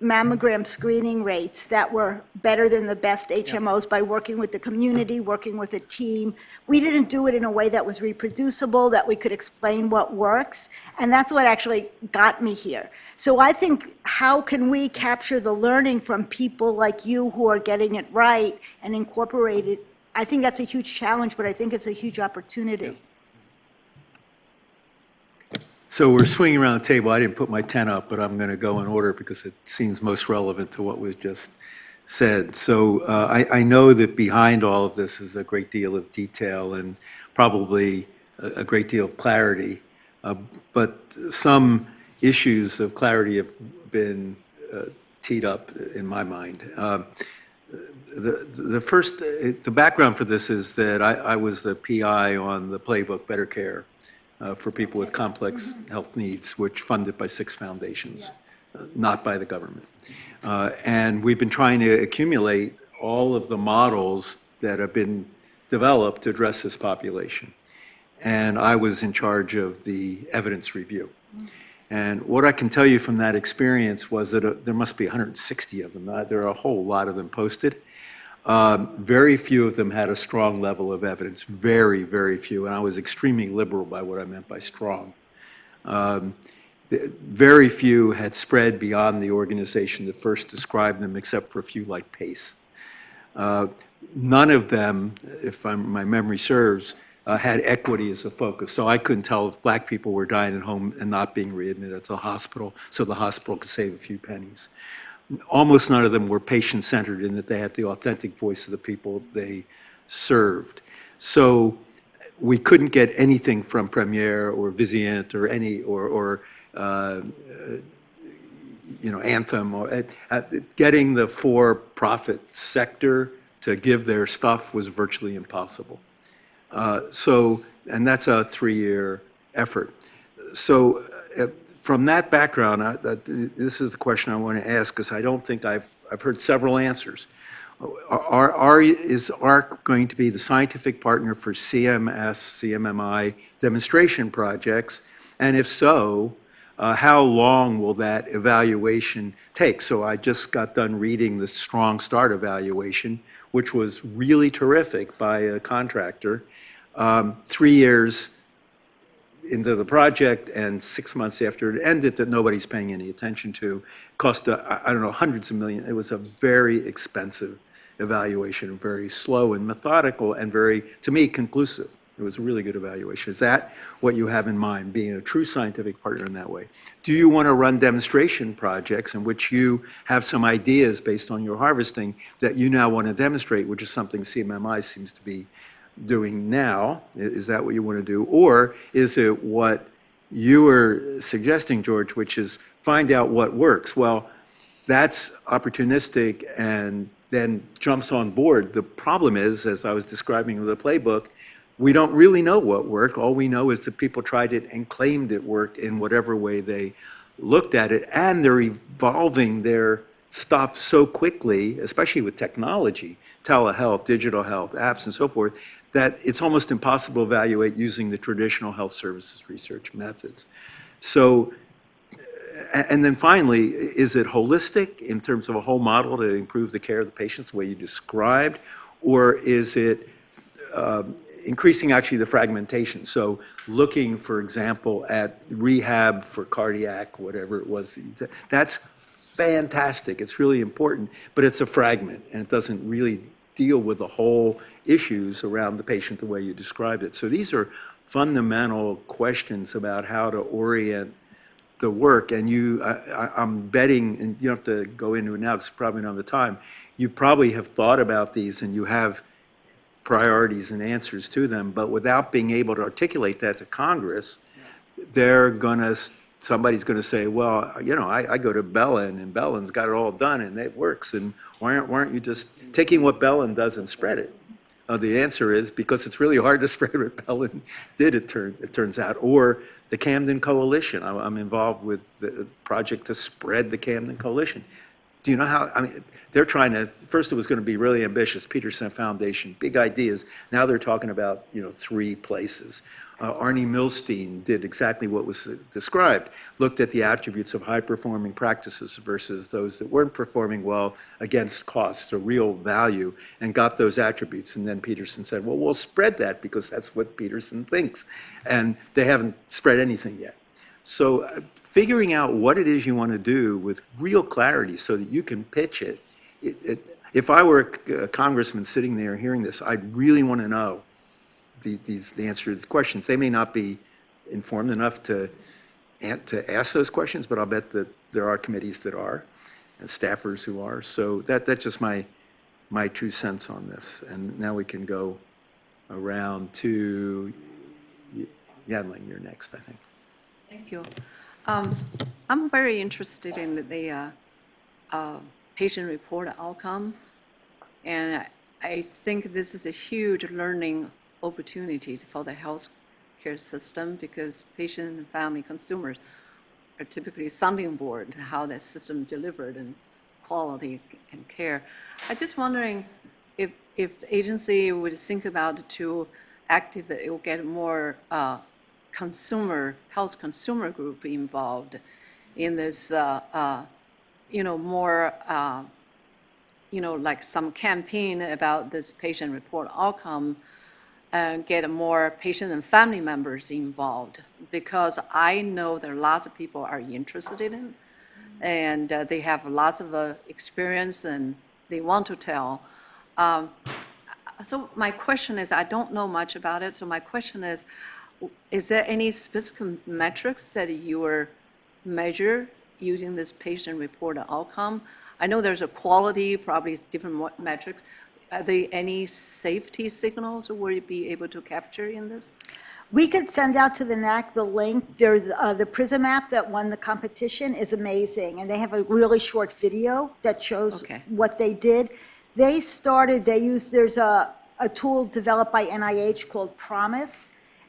mammogram screening rates that were better than the best HMOs by working with the community, working with a team. We didn't do it in a way that was reproducible, that we could explain what works. And that's what actually got me here. So I think, how can we capture the learning from people like you who are getting it right and incorporate it? I think that's a huge challenge, but I think it's a huge opportunity. So we're swinging around the table. I didn't put my 10 up, but I'm going to go in order because it seems most relevant to what was just said. So I know that behind all of this is a great deal of detail and probably a great deal of clarity. But some issues of clarity have been teed up in my mind. The background for this is that I was the PI on the playbook Better Care for people with complex health needs, which funded by 6 foundations, not by the government. And we've been trying to accumulate all of the models that have been developed to address this population. And I was in charge of the evidence review. And what I can tell you from that experience was that there must be 160 of them. There are a whole lot of them posted. Very few of them had a strong level of evidence, very, very few. And I was extremely liberal by what I meant by strong. Very few had spread beyond the organization that first described them, except for a few like PACE. None of them, if my memory serves, had equity as a focus. So I couldn't tell if black people were dying at home and not being readmitted to the hospital, so the hospital could save a few pennies. Almost none of them were patient-centered in that they had the authentic voice of the people they served. So we couldn't get anything from Premiere or Vizient or Anthem, or getting the for-profit sector to give their stuff was virtually impossible. And that's a 3-year effort. So from that background, this is the question I want to ask, because I don't think I've heard several answers. Is AHRQ going to be the scientific partner for CMS, CMMI demonstration projects? And if so, how long will that evaluation take? So I just got done reading the Strong Start evaluation, which was really terrific by a contractor. 3 years into the project and 6 months after it ended that nobody's paying any attention to. Cost, I don't know, hundreds of millions. It was a very expensive evaluation, very slow and methodical and very, to me, conclusive. It was a really good evaluation. Is that what you have in mind, being a true scientific partner in that way? Do you want to run demonstration projects in which you have some ideas based on your harvesting that you now want to demonstrate, which is something CMMI seems to be doing now? Is that what you want to do? Or is it what you were suggesting, George, which is find out what works? Well, that's opportunistic and then jumps on board. The problem is, as I was describing with the playbook, we don't really know what worked. All we know is that people tried it and claimed it worked in whatever way they looked at it, and they're evolving their stuff so quickly, especially with technology, telehealth, digital health, apps, and so forth, that it's almost impossible to evaluate using the traditional health services research methods. So, and then finally, is it holistic in terms of a whole model to improve the care of the patients the way you described, or is it increasing actually the fragmentation? So looking, for example, at rehab for cardiac, whatever it was, that's fantastic. It's really important, but it's a fragment, and it doesn't really deal with the whole issues around the patient the way you described it. So these are fundamental questions about how to orient the work. And I'm betting, and you don't have to go into it now because probably not the time, you probably have thought about these and you have priorities and answers to them, but without being able to articulate that to Congress, somebody's gonna say, well, I go to Bellin and Bellin's got it all done and it works, and why aren't you just taking what Bellin does and spread it? The answer is because it's really hard to spread what Bellin did, it turns out. Or the Camden Coalition. I'm involved with the project to spread the Camden Coalition. Do you know how, they're trying to, first it was going to be really ambitious, Peterson Foundation, big ideas. Now they're talking about, 3 places. Arnie Milstein did exactly what was described, looked at the attributes of high-performing practices versus those that weren't performing well against cost, a real value, and got those attributes. And then Peterson said, well, we'll spread that because that's what Peterson thinks. And they haven't spread anything yet. So figuring out what it is you want to do with real clarity so that you can pitch it. If I were a congressman sitting there hearing this, I'd really want to know the answer to these questions. They may not be informed enough to ask those questions, but I'll bet that there are committees that are, and staffers who are. So that's just my 2 cents on this. And now we can go around to Yanling. You're next, I think. Thank you. I'm very interested in the patient report outcome, and I think this is a huge learning opportunity for the healthcare system because patients and family consumers are typically sounding board how that system delivered and quality and care. I'm just wondering if the agency would think about to activate or get more health consumer group involved in this, more, like some campaign about this patient report outcome, and get more patient and family members involved, because I know there are lots of people are interested in it, and they have lots of experience and they want to tell. So my question is, I don't know much about it, so my question is there any specific metrics that you are measure using this patient report outcome? I know there's a quality, probably different metrics. Are there any safety signals will you be able to capture in this? We could send out to the NAC the link. There's the PRISM app that won the competition is amazing, and they have a really short video that shows what they did. There's a tool developed by NIH called Promise,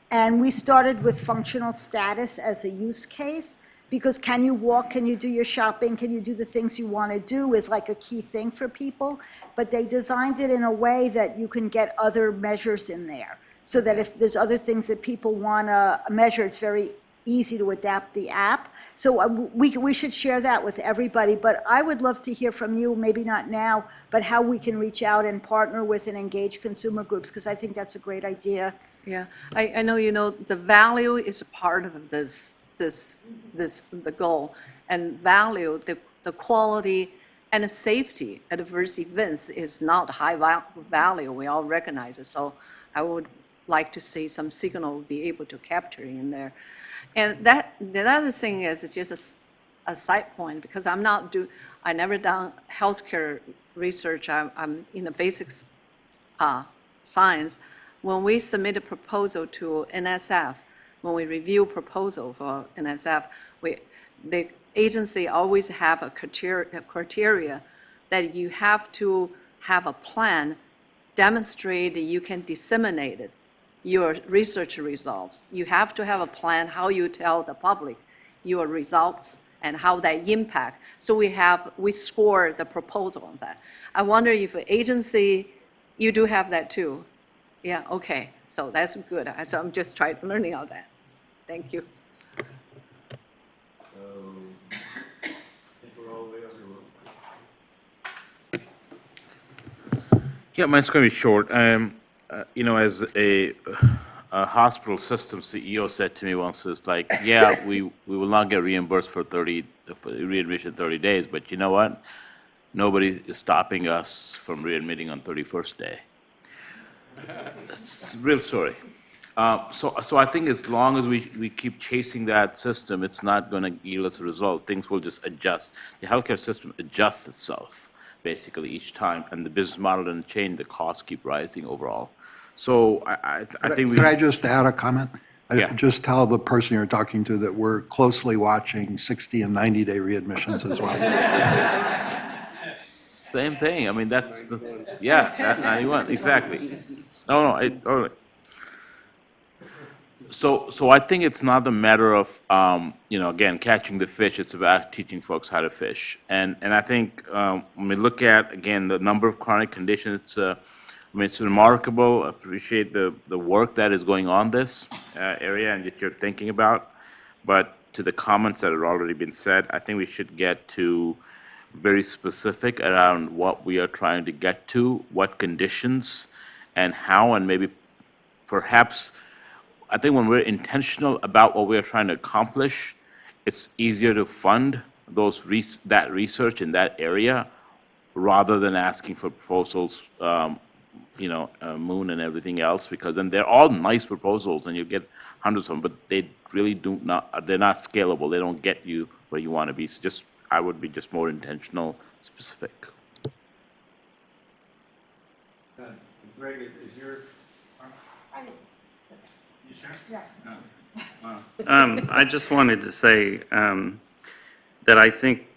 and we started with functional status as a use case, because can you walk, can you do your shopping, can you do the things you want to do is like a key thing for people. But they designed it in a way that you can get other measures in there, so that if there's other things that people want to measure, it's very easy to adapt the app. So we should share that with everybody. But I would love to hear from you, maybe not now, but how we can reach out and partner with and engage consumer groups, because I think that's a great idea. Yeah, I know, the value is a part of the goal, and value, the quality and the safety. Adverse events is not high value, we all recognize it, so I would like to see some signal be able to capture in there. And the other thing is just a side point, because I never done healthcare research, I'm in the basics science. When we submit a proposal to NSF, when we review proposal for NSF, the agency always have a criteria that you have to have a plan, demonstrate that you can disseminate it, your research results. You have to have a plan how you tell the public your results and how that impact. So we score the proposal on that. I wonder if the agency, you do have that too. Yeah, okay, so that's good. So I'm just learning all that. Thank you. Yeah, mine's going to be short. As a hospital system CEO said to me once, it's like, yeah, we will not get reimbursed for readmission 30 days, but you know what? nobody is stopping us from readmitting on 31st day. It's a real story. So I think as long as we keep chasing that system, it's not going to yield us a result. Things will just adjust. The healthcare system adjusts itself basically each time, and the business model doesn't change. The costs keep rising overall. So I think we. Could I just add a comment? Yeah. Just tell the person you're talking to that we're closely watching 60 and 90-day readmissions as well. Same thing. I mean, that's the, yeah, that 91, exactly. No, totally. So I think it's not a matter of, again, catching the fish. It's about teaching folks how to fish. And I think when we look at, again, the number of chronic conditions, it's remarkable. I appreciate the work that is going on this area and that you're thinking about. But to the comments that have already been said, I think we should get to very specific around what we are trying to get to, what conditions, and how, and maybe perhaps, I think when we're intentional about what we're trying to accomplish, it's easier to fund that research in that area rather than asking for proposals, Moon and everything else, because then they're all nice proposals and you get hundreds of them, but they're not scalable. They don't get you where you want to be. So I would be just more intentional, specific. Greg, is your... I just wanted to say that I think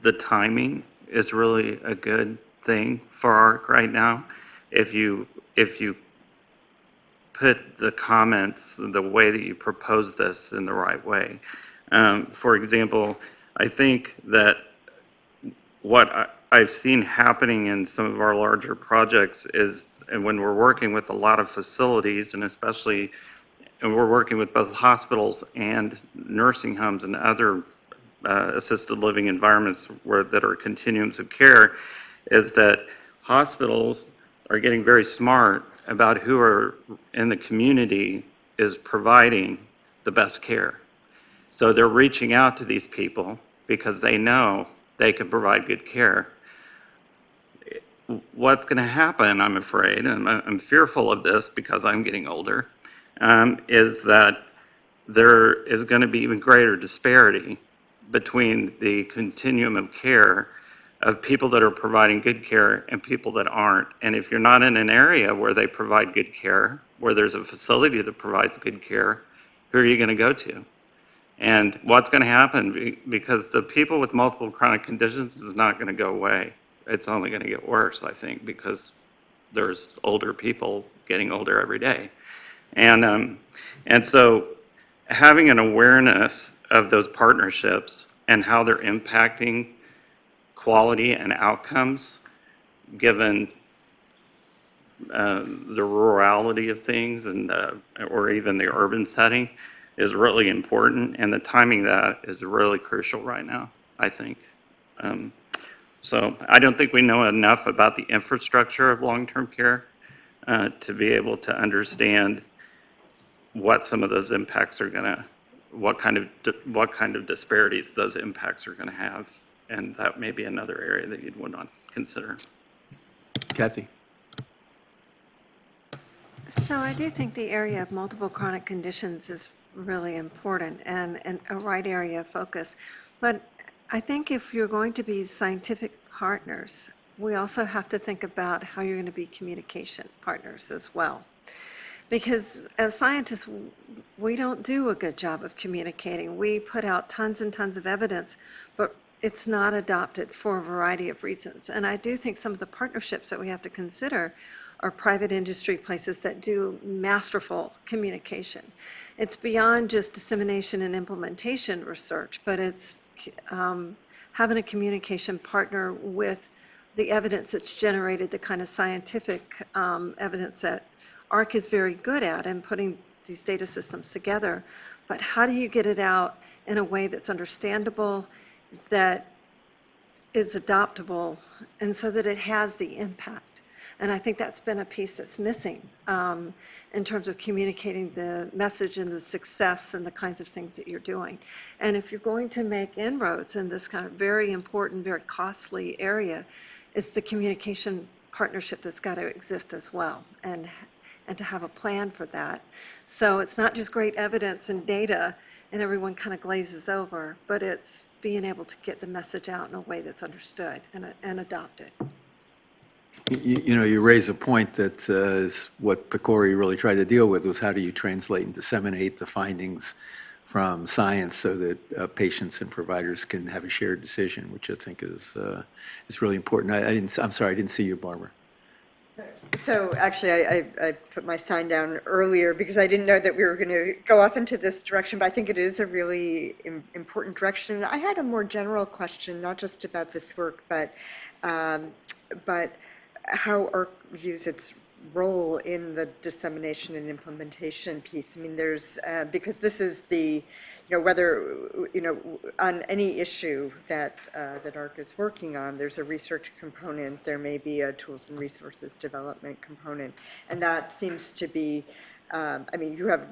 the timing is really a good thing for AHRQ right now. If you put the comments, the way that you propose this in the right way. For example, I think that what I've seen happening in some of our larger projects is, and when we're working with a lot of facilities, and especially, and we're working with both hospitals and nursing homes and other assisted living environments that are continuums of care, is that hospitals are getting very smart about who are in the community is providing the best care. So they're reaching out to these people because they know they can provide good care. What's going to happen, I'm afraid, and I'm fearful of this because I'm getting older, is that there is going to be even greater disparity between the continuum of care of people that are providing good care and people that aren't. And if you're not in an area where they provide good care, where there's a facility that provides good care, who are you going to go to? And what's going to happen? Because the people with multiple chronic conditions is not going to go away. It's only going to get worse, I think, because there's older people getting older every day. And so having an awareness of those partnerships and how they're impacting quality and outcomes, given the rurality of things and or even the urban setting, is really important. And the timing of that is really crucial right now, I think. So I don't think we know enough about the infrastructure of long-term care to be able to understand what some of those impacts are going to, what kind of disparities those impacts are going to have. And that may be another area that you'd want to consider. Kathy? So I do think the area of multiple chronic conditions is really important and a right area of focus. But I think if you're going to be scientific partners, we also have to think about how you're going to be communication partners as well. Because as scientists, we don't do a good job of communicating. We put out tons and tons of evidence, but it's not adopted for a variety of reasons. And I do think some of the partnerships that we have to consider are private industry places that do masterful communication. It's beyond just dissemination and implementation research, but it's having a communication partner with the evidence that's generated, the kind of scientific evidence that AHRQ is very good at in putting these data systems together. But how do you get it out in a way that's understandable, that is adoptable, and so that it has the impact? And I think that's been a piece that's missing in terms of communicating the message and the success and the kinds of things that you're doing. And if you're going to make inroads in this kind of very important, very costly area, it's the communication partnership that's got to exist as well, and to have a plan for that. So it's not just great evidence and data and everyone kind of glazes over, but it's being able to get the message out in a way that's understood and adopted. You know, you raise a point that is what Picori really tried to deal with, was how do you translate and disseminate the findings from science so that patients and providers can have a shared decision, which I think is really important. I'm sorry, I didn't see you, Barbara. So actually, I put my sign down earlier because I didn't know that we were going to go off into this direction, but I think it is a really important direction. I had a more general question, not just about this work, but how AHRQ views its role in the dissemination and implementation piece. I mean, there's, because this is the, whether, on any issue that AHRQ is working on, there's a research component, there may be a tools and resources development component, and that seems to be, I mean, you have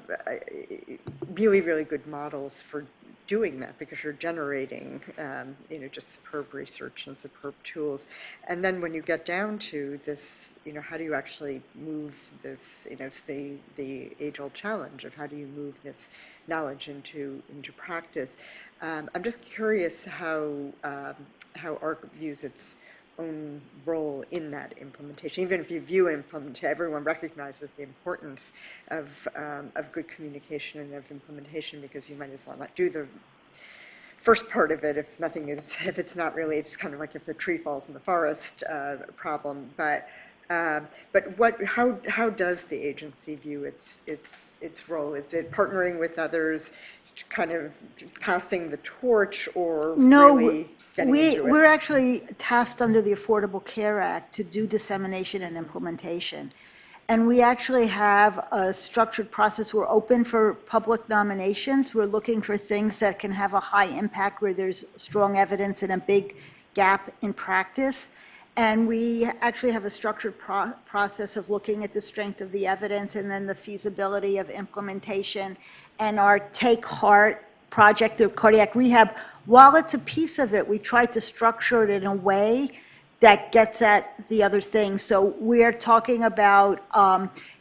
really, really good models for doing that because you're generating, just superb research and superb tools. And then when you get down to this, how do you actually move this, it's the age-old challenge of how do you move this knowledge into practice. I'm just curious how AHRQ views its own role in that implementation. Even if you view implementation, everyone recognizes the importance of good communication and of implementation, because you might as well not do the first part of it if it's not really, it's kind of like if the tree falls in the forest problem. But how does the agency view its role? Is it partnering with others, kind of passing the torch, or really getting into it? We're actually tasked under the Affordable Care Act to do dissemination and implementation. And we actually have a structured process. We're open for public nominations. We're looking for things that can have a high impact where there's strong evidence and a big gap in practice. And we actually have a structured process of looking at the strength of the evidence and then the feasibility of implementation. And our Take Heart project of cardiac rehab, while it's a piece of it, we try to structure it in a way that gets at the other things. So we're talking about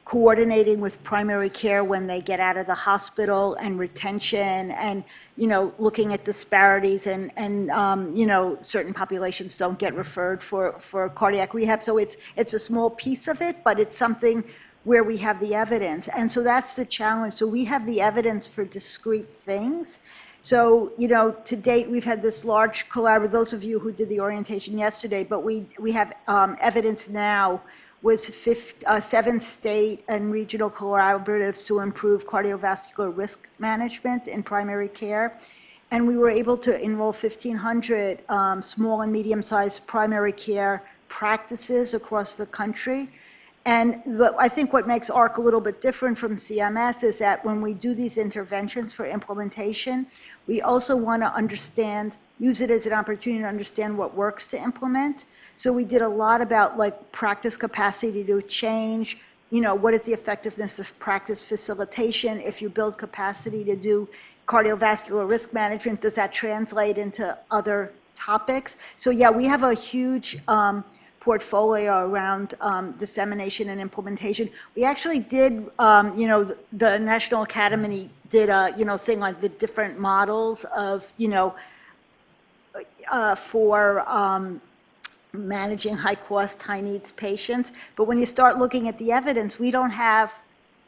coordinating with primary care when they get out of the hospital, and retention, and looking at disparities, and certain populations don't get referred for cardiac rehab. So it's a small piece of it, but it's something where we have the evidence. And so that's the challenge. So we have the evidence for discrete things. So, to date, we've had this large collaborative, those of you who did the orientation yesterday, but we have evidence now with 7 state and regional collaboratives to improve cardiovascular risk management in primary care. And we were able to enroll 1,500 small and medium-sized primary care practices across the country. And I think what makes AHRQ a little bit different from CMS is that when we do these interventions for implementation, we also want to use it as an opportunity to understand what works to implement. So we did a lot about practice capacity to change, what is the effectiveness of practice facilitation? If you build capacity to do cardiovascular risk management, does that translate into other topics? So yeah, we have a huge portfolio around dissemination and implementation. We actually did, the National Academy did a, thing on the different models of, for managing high-cost, high-needs patients. But when you start looking at the evidence, we don't have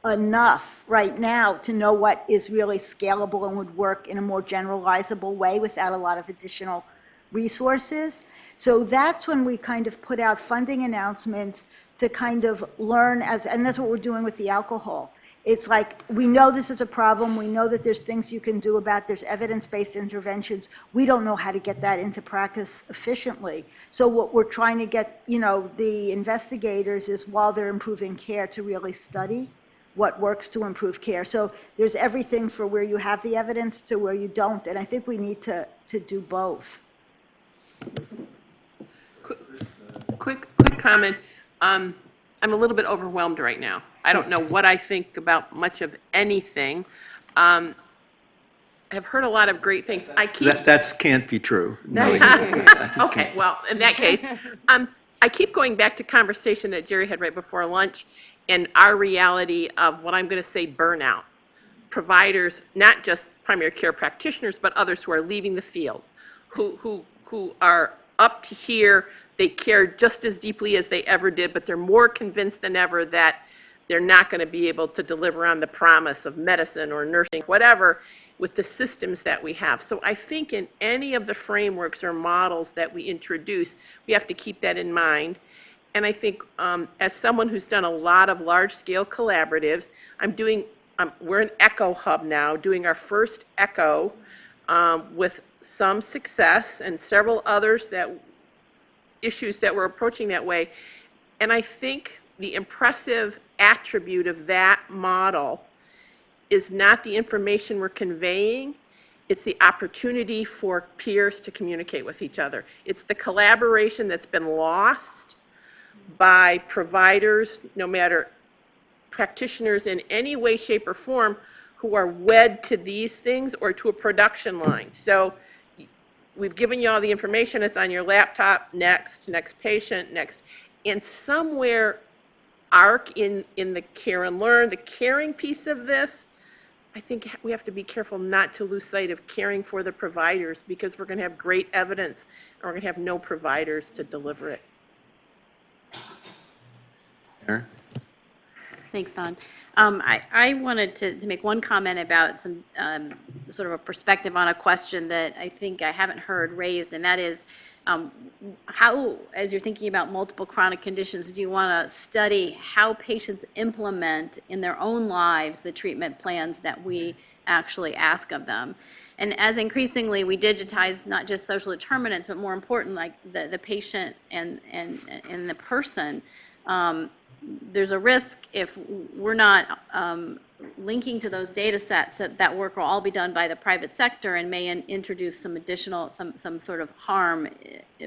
enough right now to know what is really scalable and would work in a more generalizable way without a lot of additional resources. So that's when we kind of put out funding announcements to kind of learn, and that's what we're doing with the alcohol. It's like, we know this is a problem, we know that there's things you can do about, there's evidence-based interventions, we don't know how to get that into practice efficiently. So what we're trying to get, the investigators is, while they're improving care, to really study what works to improve care. So there's everything for where you have the evidence to where you don't, and I think we need to do both. Quick comment. I'm a little bit overwhelmed right now. I don't know what I think about much of anything. I've heard a lot of great things. I keep That can't be true. No, okay, well, in that case, I keep going back to conversation that Jerry had right before lunch and our reality of what I'm going to say burnout. Providers, not just primary care practitioners, but others who are leaving the field, who are up to here, they care just as deeply as they ever did, but they're more convinced than ever that they're not going to be able to deliver on the promise of medicine or nursing, whatever, with the systems that we have. So I think in any of the frameworks or models that we introduce, we have to keep that in mind. And I think as someone who's done a lot of large-scale collaboratives, we're an echo hub now, doing our first echo with some success and several others issues that we're approaching that way. And I think the impressive attribute of that model is not the information we're conveying, it's the opportunity for peers to communicate with each other. It's the collaboration that's been lost by providers, no matter practitioners in any way, shape, or form, who are wed to these things or to a production line. So we've given you all the information, it's on your laptop, next patient, next. And somewhere, AHRQ in the care and learn, the caring piece of this, I think we have to be careful not to lose sight of caring for the providers, because we're going to have great evidence and we're going to have no providers to deliver it. Erin? Thanks, Don. I wanted to make one comment about some sort of a perspective on a question that I think I haven't heard raised, and that is how, as you're thinking about multiple chronic conditions, do you want to study how patients implement in their own lives the treatment plans that we actually ask of them? And as increasingly we digitize not just social determinants, but more important, like the patient and the person, there's a risk if we're not linking to those data sets that work will all be done by the private sector and may introduce some additional, some sort of harm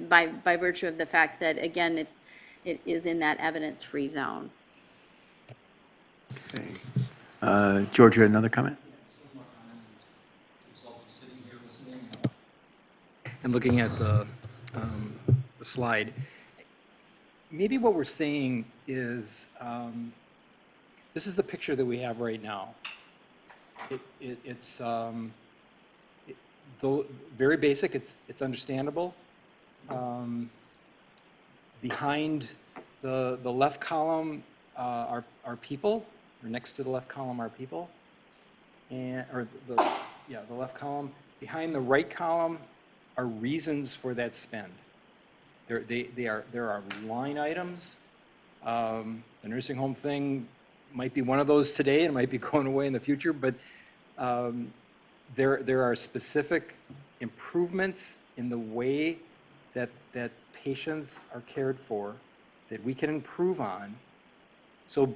by virtue of the fact that, again, it is in that evidence-free zone. Okay. George, you had another comment? And looking at the slide, maybe what we're saying is this is the picture that we have right now. It's though very basic, it's understandable. Behind the left column are people, or next to the left column are people, and the left column. Behind the right column are reasons for that spend. There are line items. The nursing home thing might be one of those today and might be going away in the future, but there are specific improvements in the way that patients are cared for that we can improve on. So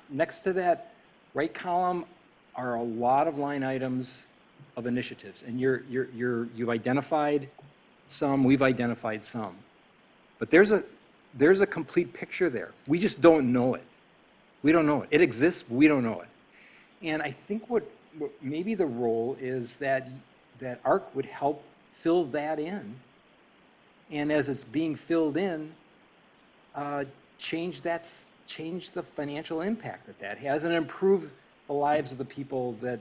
next to that right column are a lot of line items of initiatives, and you've identified some, we've identified some, but there's a complete picture there. We just don't know it. We don't know it. It exists, but we don't know it. And I think what maybe the role is that AHRQ would help fill that in, and as it's being filled in, change the financial impact that has, and improve the lives of the people that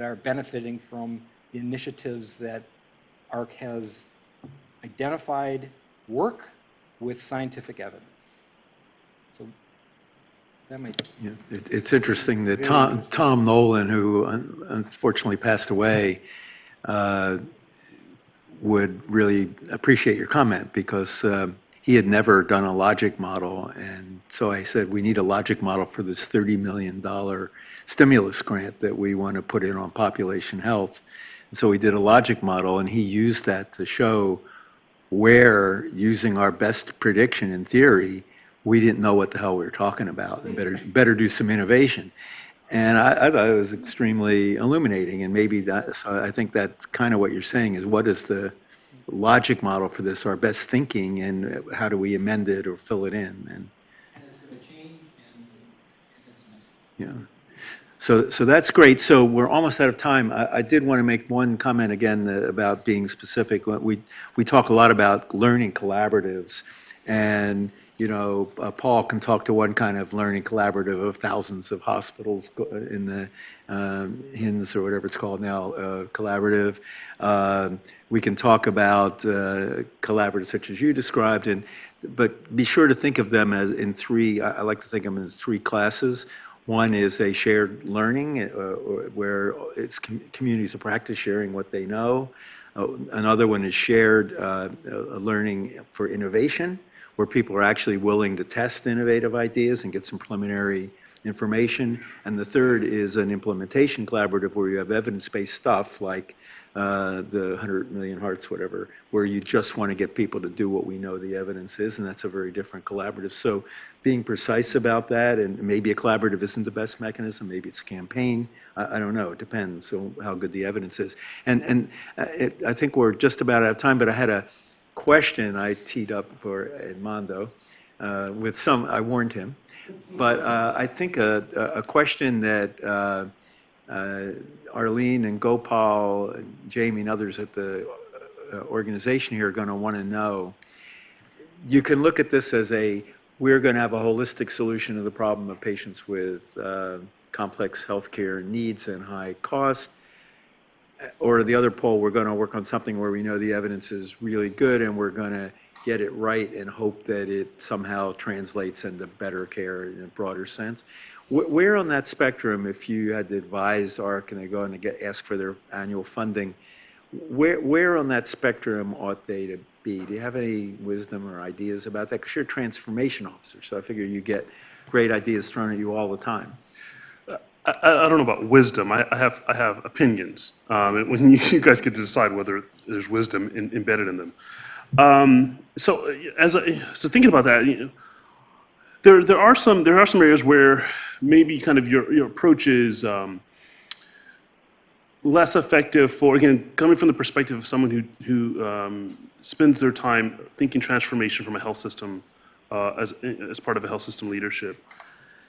are benefiting from the initiatives that AHRQ has identified work with scientific evidence. So that might. Yeah, it's interesting that Tom Nolan, who unfortunately passed away, would really appreciate your comment, because he had never done a logic model, and so I said we need a logic model for this $30 million stimulus grant that we want to put in on population health. And so we did a logic model, and he used that to show where, using our best prediction in theory, we didn't know what the hell we were talking about, and better do some innovation. And I thought it was extremely illuminating, and maybe so I think that's kind of what you're saying, is what is the logic model for this, our best thinking, and how do we amend it or fill it in? And it's going to change Yeah. So that's great. So we're almost out of time. I did want to make one comment again about being specific. We talk a lot about learning collaboratives, and Paul can talk to one kind of learning collaborative of thousands of hospitals in the HINS or whatever it's called now, collaborative. We can talk about collaboratives such as you described, but be sure to think of them as in three. I like to think of them as three classes. One is a shared learning, where it's communities of practice sharing what they know. Another one is shared learning for innovation, where people are actually willing to test innovative ideas and get some preliminary information. And the third is an implementation collaborative, where you have evidence-based stuff like the 100 million hearts, whatever, where you just want to get people to do what we know the evidence is, and that's a very different collaborative. So being precise about that, and maybe a collaborative isn't the best mechanism, maybe it's a campaign, I don't know, it depends on how good the evidence is. And I think we're just about out of time, but I had a question I teed up for Edmondo with some, I warned him, but I think a question that Arlene and Gopal, and Jamie and others at the organization here are going to want to know. You can look at this as we're going to have a holistic solution to the problem of patients with complex healthcare needs and high cost. Or the other pole, we're going to work on something where we know the evidence is really good and we're going to get it right and hope that it somehow translates into better care in a broader sense. Where on that spectrum, if you had to advise AHRQ and they go and ask for their annual funding, where on that spectrum ought they to be? Do you have any wisdom or ideas about that? Because you're a transformation officer, so I figure you get great ideas thrown at you all the time. I don't know about wisdom. I have opinions, and when you guys get to decide whether there's wisdom embedded in them. So thinking about that, there are some areas where maybe kind of your approach is less effective for, again, coming from the perspective of someone who spends their time thinking transformation from a health system as part of a health system leadership.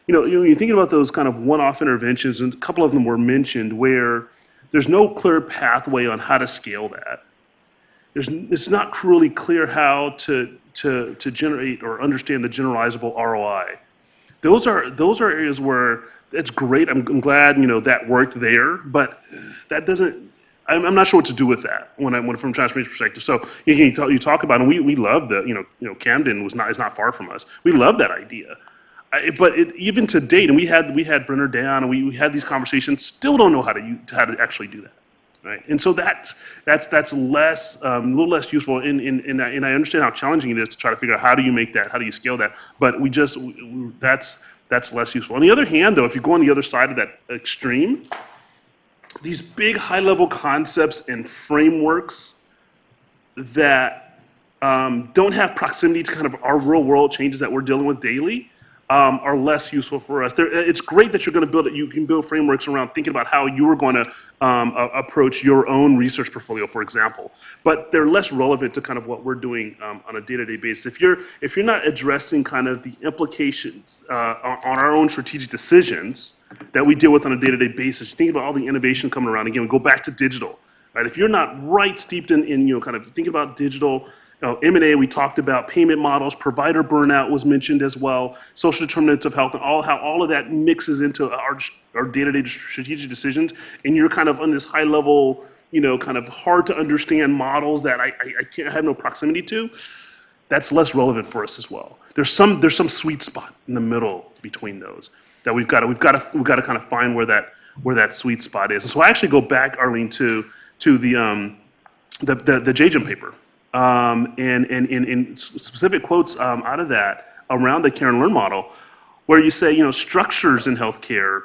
You're thinking about those kind of one-off interventions, and a couple of them were mentioned where there's no clear pathway on how to scale that. It's not really clear how to generate or understand the generalizable ROI. Those are areas where it's great. I'm glad that worked there, but that doesn't. I'm not sure what to do with that when from a transformation perspective. So you talk about, and we love Camden is not far from us. We love that idea. But even to date, and we had Brenner down, and we had these conversations, still don't know how to actually do that, right? And so that's less a little less useful. And I understand how challenging it is to try to figure out how do you make that, how do you scale that. But that's less useful. On the other hand, though, if you go on the other side of that extreme, these big high-level concepts and frameworks that don't have proximity to kind of our real-world changes that we're dealing with daily. Are less useful for us. It's great that you can build frameworks around thinking about how you are going to approach your own research portfolio, for example. But they're less relevant to kind of what we're doing on a day-to-day basis. If you're not addressing kind of the implications on our own strategic decisions that we deal with on a day-to-day basis, think about all the innovation coming around. Again, we go back to digital, right? If you're not steeped in kind of thinking about digital. M&A, we talked about payment models, provider burnout was mentioned as well, social determinants of health, and how all of that mixes into our day-to-day strategic decisions, and you're kind of on this high level, kind of hard to understand models that I have no proximity to. That's less relevant for us as well. There's some sweet spot in the middle between those that we've got to kind of find where that sweet spot is. And so I actually go back, Arlene, to the JGEM paper. And specific quotes out of that around the care and learn model, where you say, structures in healthcare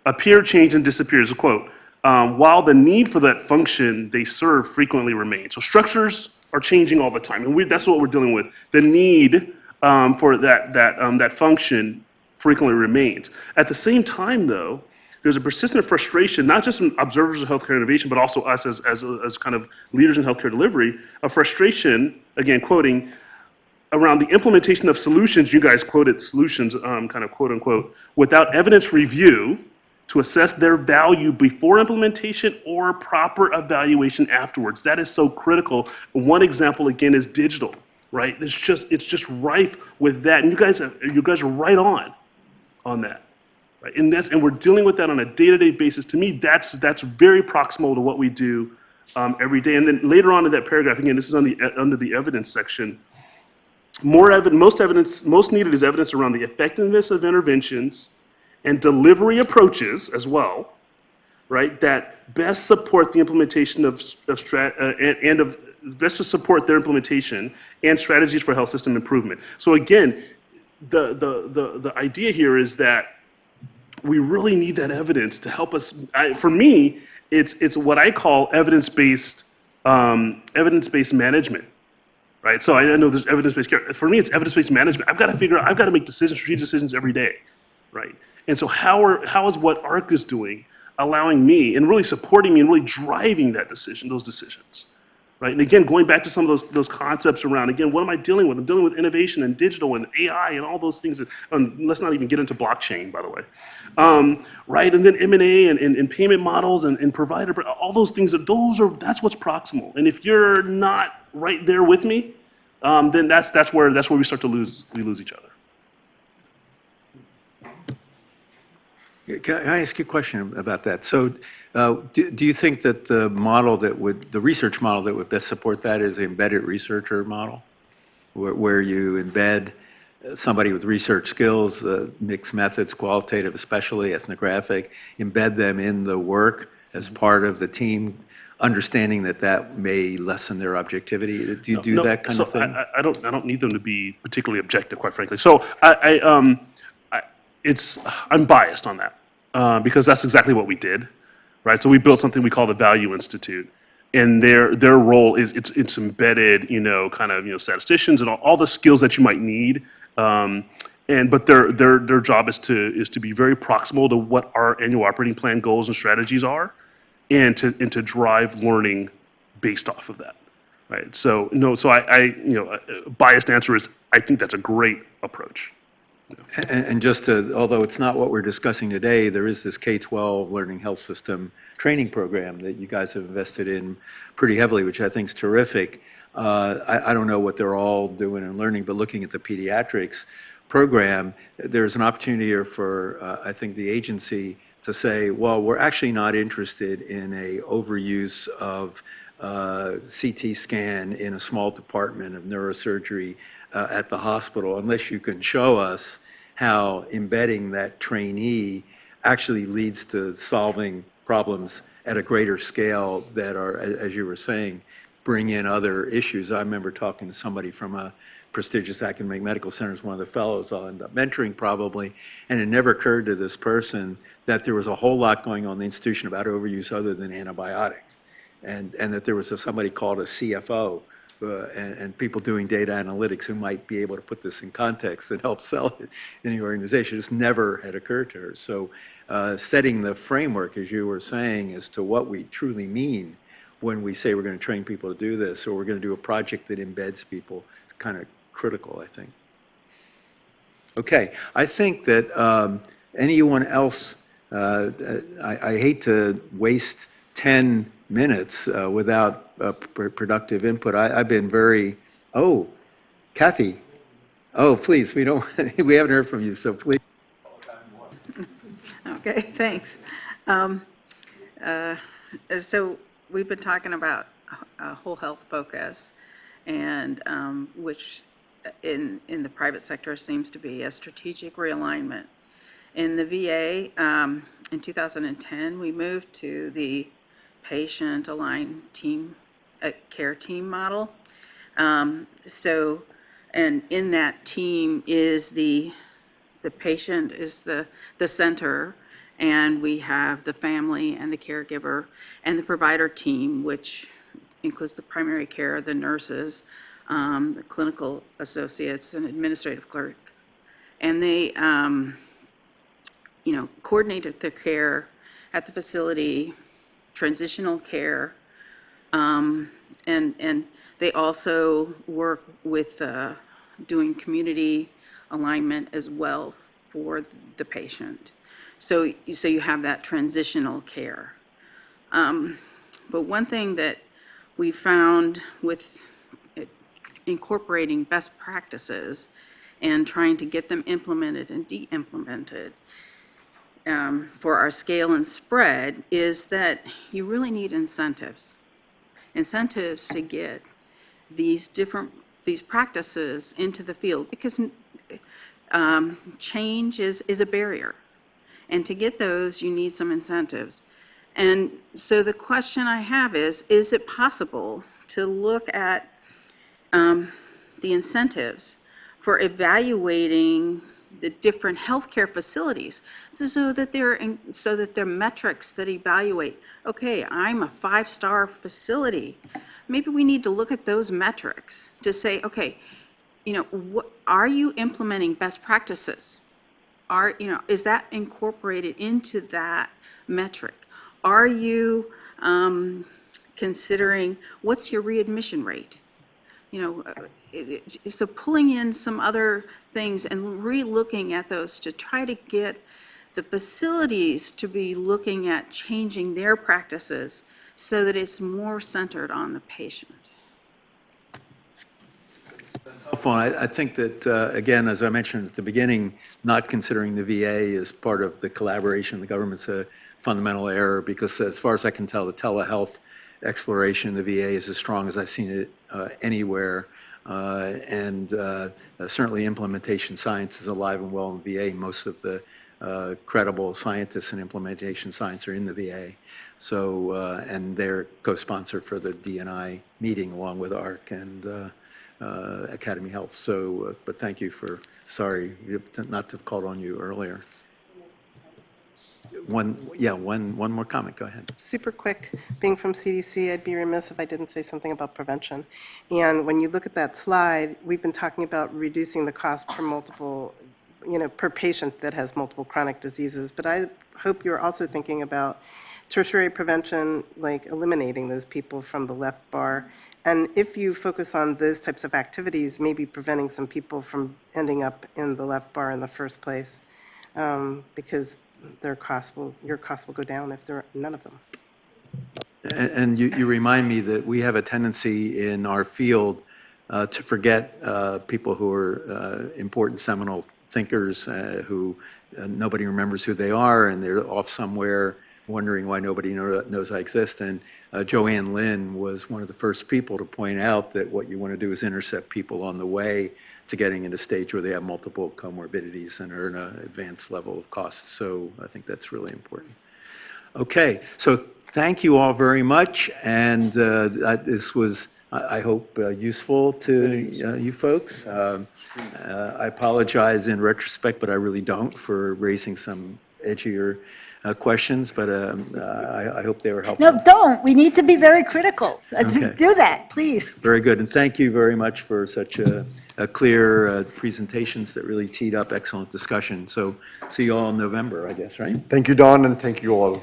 appear, change, and disappear, is a quote, while the need for that function they serve frequently remains. So structures are changing all the time, and that's what we're dealing with. The need for that function frequently remains. At the same time, though, there's a persistent frustration, not just from observers of healthcare innovation, but also us as kind of leaders in healthcare delivery, a frustration, again, quoting, around the implementation of solutions, you guys quoted solutions, kind of quote unquote, without evidence review to assess their value before implementation or proper evaluation afterwards. That is so critical. One example again is digital, right? It's just rife with that, and you guys are right on that. Right? And we're dealing with that on a day-to-day basis. To me, that's very proximal to what we do every day. And then later on in that paragraph, again, this is under the evidence section. Most needed is evidence around the effectiveness of interventions and delivery approaches as well, right? That best support the implementation best to support their implementation and strategies for health system improvement. So again, the idea here is that we really need that evidence to help us. For me, it's what I call evidence-based management, right? So I know there's evidence-based care. For me, it's evidence-based management. I've got to make strategic decisions every day, right? And so how is what AHRQ is doing allowing me and really supporting me and really driving those decisions, right? And again, going back to some of those concepts around, again, what am I dealing with? I'm dealing with innovation and digital and AI and all those things. Let's not even get into blockchain, by the way. Right, and then M&A and payment models and provider, all those things, that's what's proximal. And if you're not right there with me, then that's where we start to lose each other. Can I ask you a question about that? So do you think that the research model that would best support that is the embedded researcher model, where you embed somebody with research skills, mixed methods, qualitative, especially ethnographic, embed them in the work as part of the team, understanding that may lessen their objectivity? Do you do that kind of thing? I don't need them to be particularly objective, quite frankly. So I'm biased on that because that's exactly what we did, right? So we built something we call the Value Institute, and their role is it's embedded, statisticians and all the skills that you might need, but their job is to be very proximal to what our annual operating plan goals and strategies are, and to drive learning based off of that, right? So biased answer is I think that's a great approach. And although it's not what we're discussing today, there is this K-12 Learning Health System training program that you guys have invested in pretty heavily, which I think is terrific. I don't know what they're all doing and learning, but looking at the pediatrics program, there's an opportunity here for, I think, the agency to say, well, we're actually not interested in a overuse of CT scan in a small department of neurosurgery at the hospital, unless you can show us how embedding that trainee actually leads to solving problems at a greater scale that are, as you were saying, bring in other issues. I remember talking to somebody from a prestigious academic medical center, one of the fellows I'll end up mentoring probably, and it never occurred to this person that there was a whole lot going on in the institution about overuse other than antibiotics, and that there was somebody called a CFO, and people doing data analytics who might be able to put this in context and help sell it in the organization. This never had occurred to her. So setting the framework, as you were saying, as to what we truly mean when we say we're going to train people to do this, or we're going to do a project that embeds people, is kind of critical, I think. Okay, I think that anyone else, I hate to waste 10 minutes without productive input. I've been very, Kathy, please, we haven't heard from you, so please. Okay, thanks. So we've been talking about a whole health focus, and which in the private sector seems to be a strategic realignment. In the VA, in 2010, we moved to the patient-aligned care team model. And in that team is the patient is the center, and we have the family and the caregiver and the provider team, which includes the primary care, the nurses, the clinical associates, and administrative clerk. And they, coordinated the care at the facility, transitional care, and they also work with doing community alignment as well for the patient. So you have that transitional care. But one thing that we found with incorporating best practices and trying to get them implemented and de-implemented for our scale and spread is that you really need incentives. Incentives to get these practices into the field, because change is a barrier. And to get those, you need some incentives. And so the question I have is it possible to look at the incentives for evaluating the different healthcare facilities so that they're metrics that evaluate, okay, I'm a 5-star facility. Maybe we need to look at those metrics to say, okay, are you implementing best practices? Is that incorporated into that metric? Are you considering what's your readmission rate? So pulling in some other things and re-looking at those to try to get the facilities to be looking at changing their practices so that it's more centered on the patient. Helpful. I think that, again, as I mentioned at the beginning, not considering the VA as part of the collaboration of the government's a fundamental error, because as far as I can tell, the telehealth exploration in the VA is as strong as I've seen it anywhere. And certainly implementation science is alive and well in the VA. Most of the credible scientists in implementation science are in the VA. So, and they're co-sponsor for the D&I meeting along with AHRQ and Academy Health. So, but thank you for, sorry not to have called on you earlier. One more comment, go ahead. Super quick, being from CDC, I'd be remiss if I didn't say something about prevention. And when you look at that slide, we've been talking about reducing the cost per multiple, per patient that has multiple chronic diseases. But I hope you're also thinking about tertiary prevention, like eliminating those people from the left bar. And if you focus on those types of activities, maybe preventing some people from ending up in the left bar in the first place, because your costs will go down if there are none of them. And you remind me that we have a tendency in our field to forget people who are important seminal thinkers who nobody remembers who they are, and they're off somewhere wondering why nobody knows I exist. And Joanne Lynn was one of the first people to point out that what you want to do is intercept people on the way to getting in a stage where they have multiple comorbidities and are in an advanced level of cost. So I think that's really important. Okay, so thank you all very much. And this was, I hope, useful to you folks. I apologize in retrospect, but I really don't, for raising some edgier questions, but I hope they were helpful. No, don't. We need to be very critical. Okay. Do that, please. Very good, and thank you very much for such a clear presentations that really teed up excellent discussion. So see you all in November, I guess, right? Thank you, Don, and thank you all.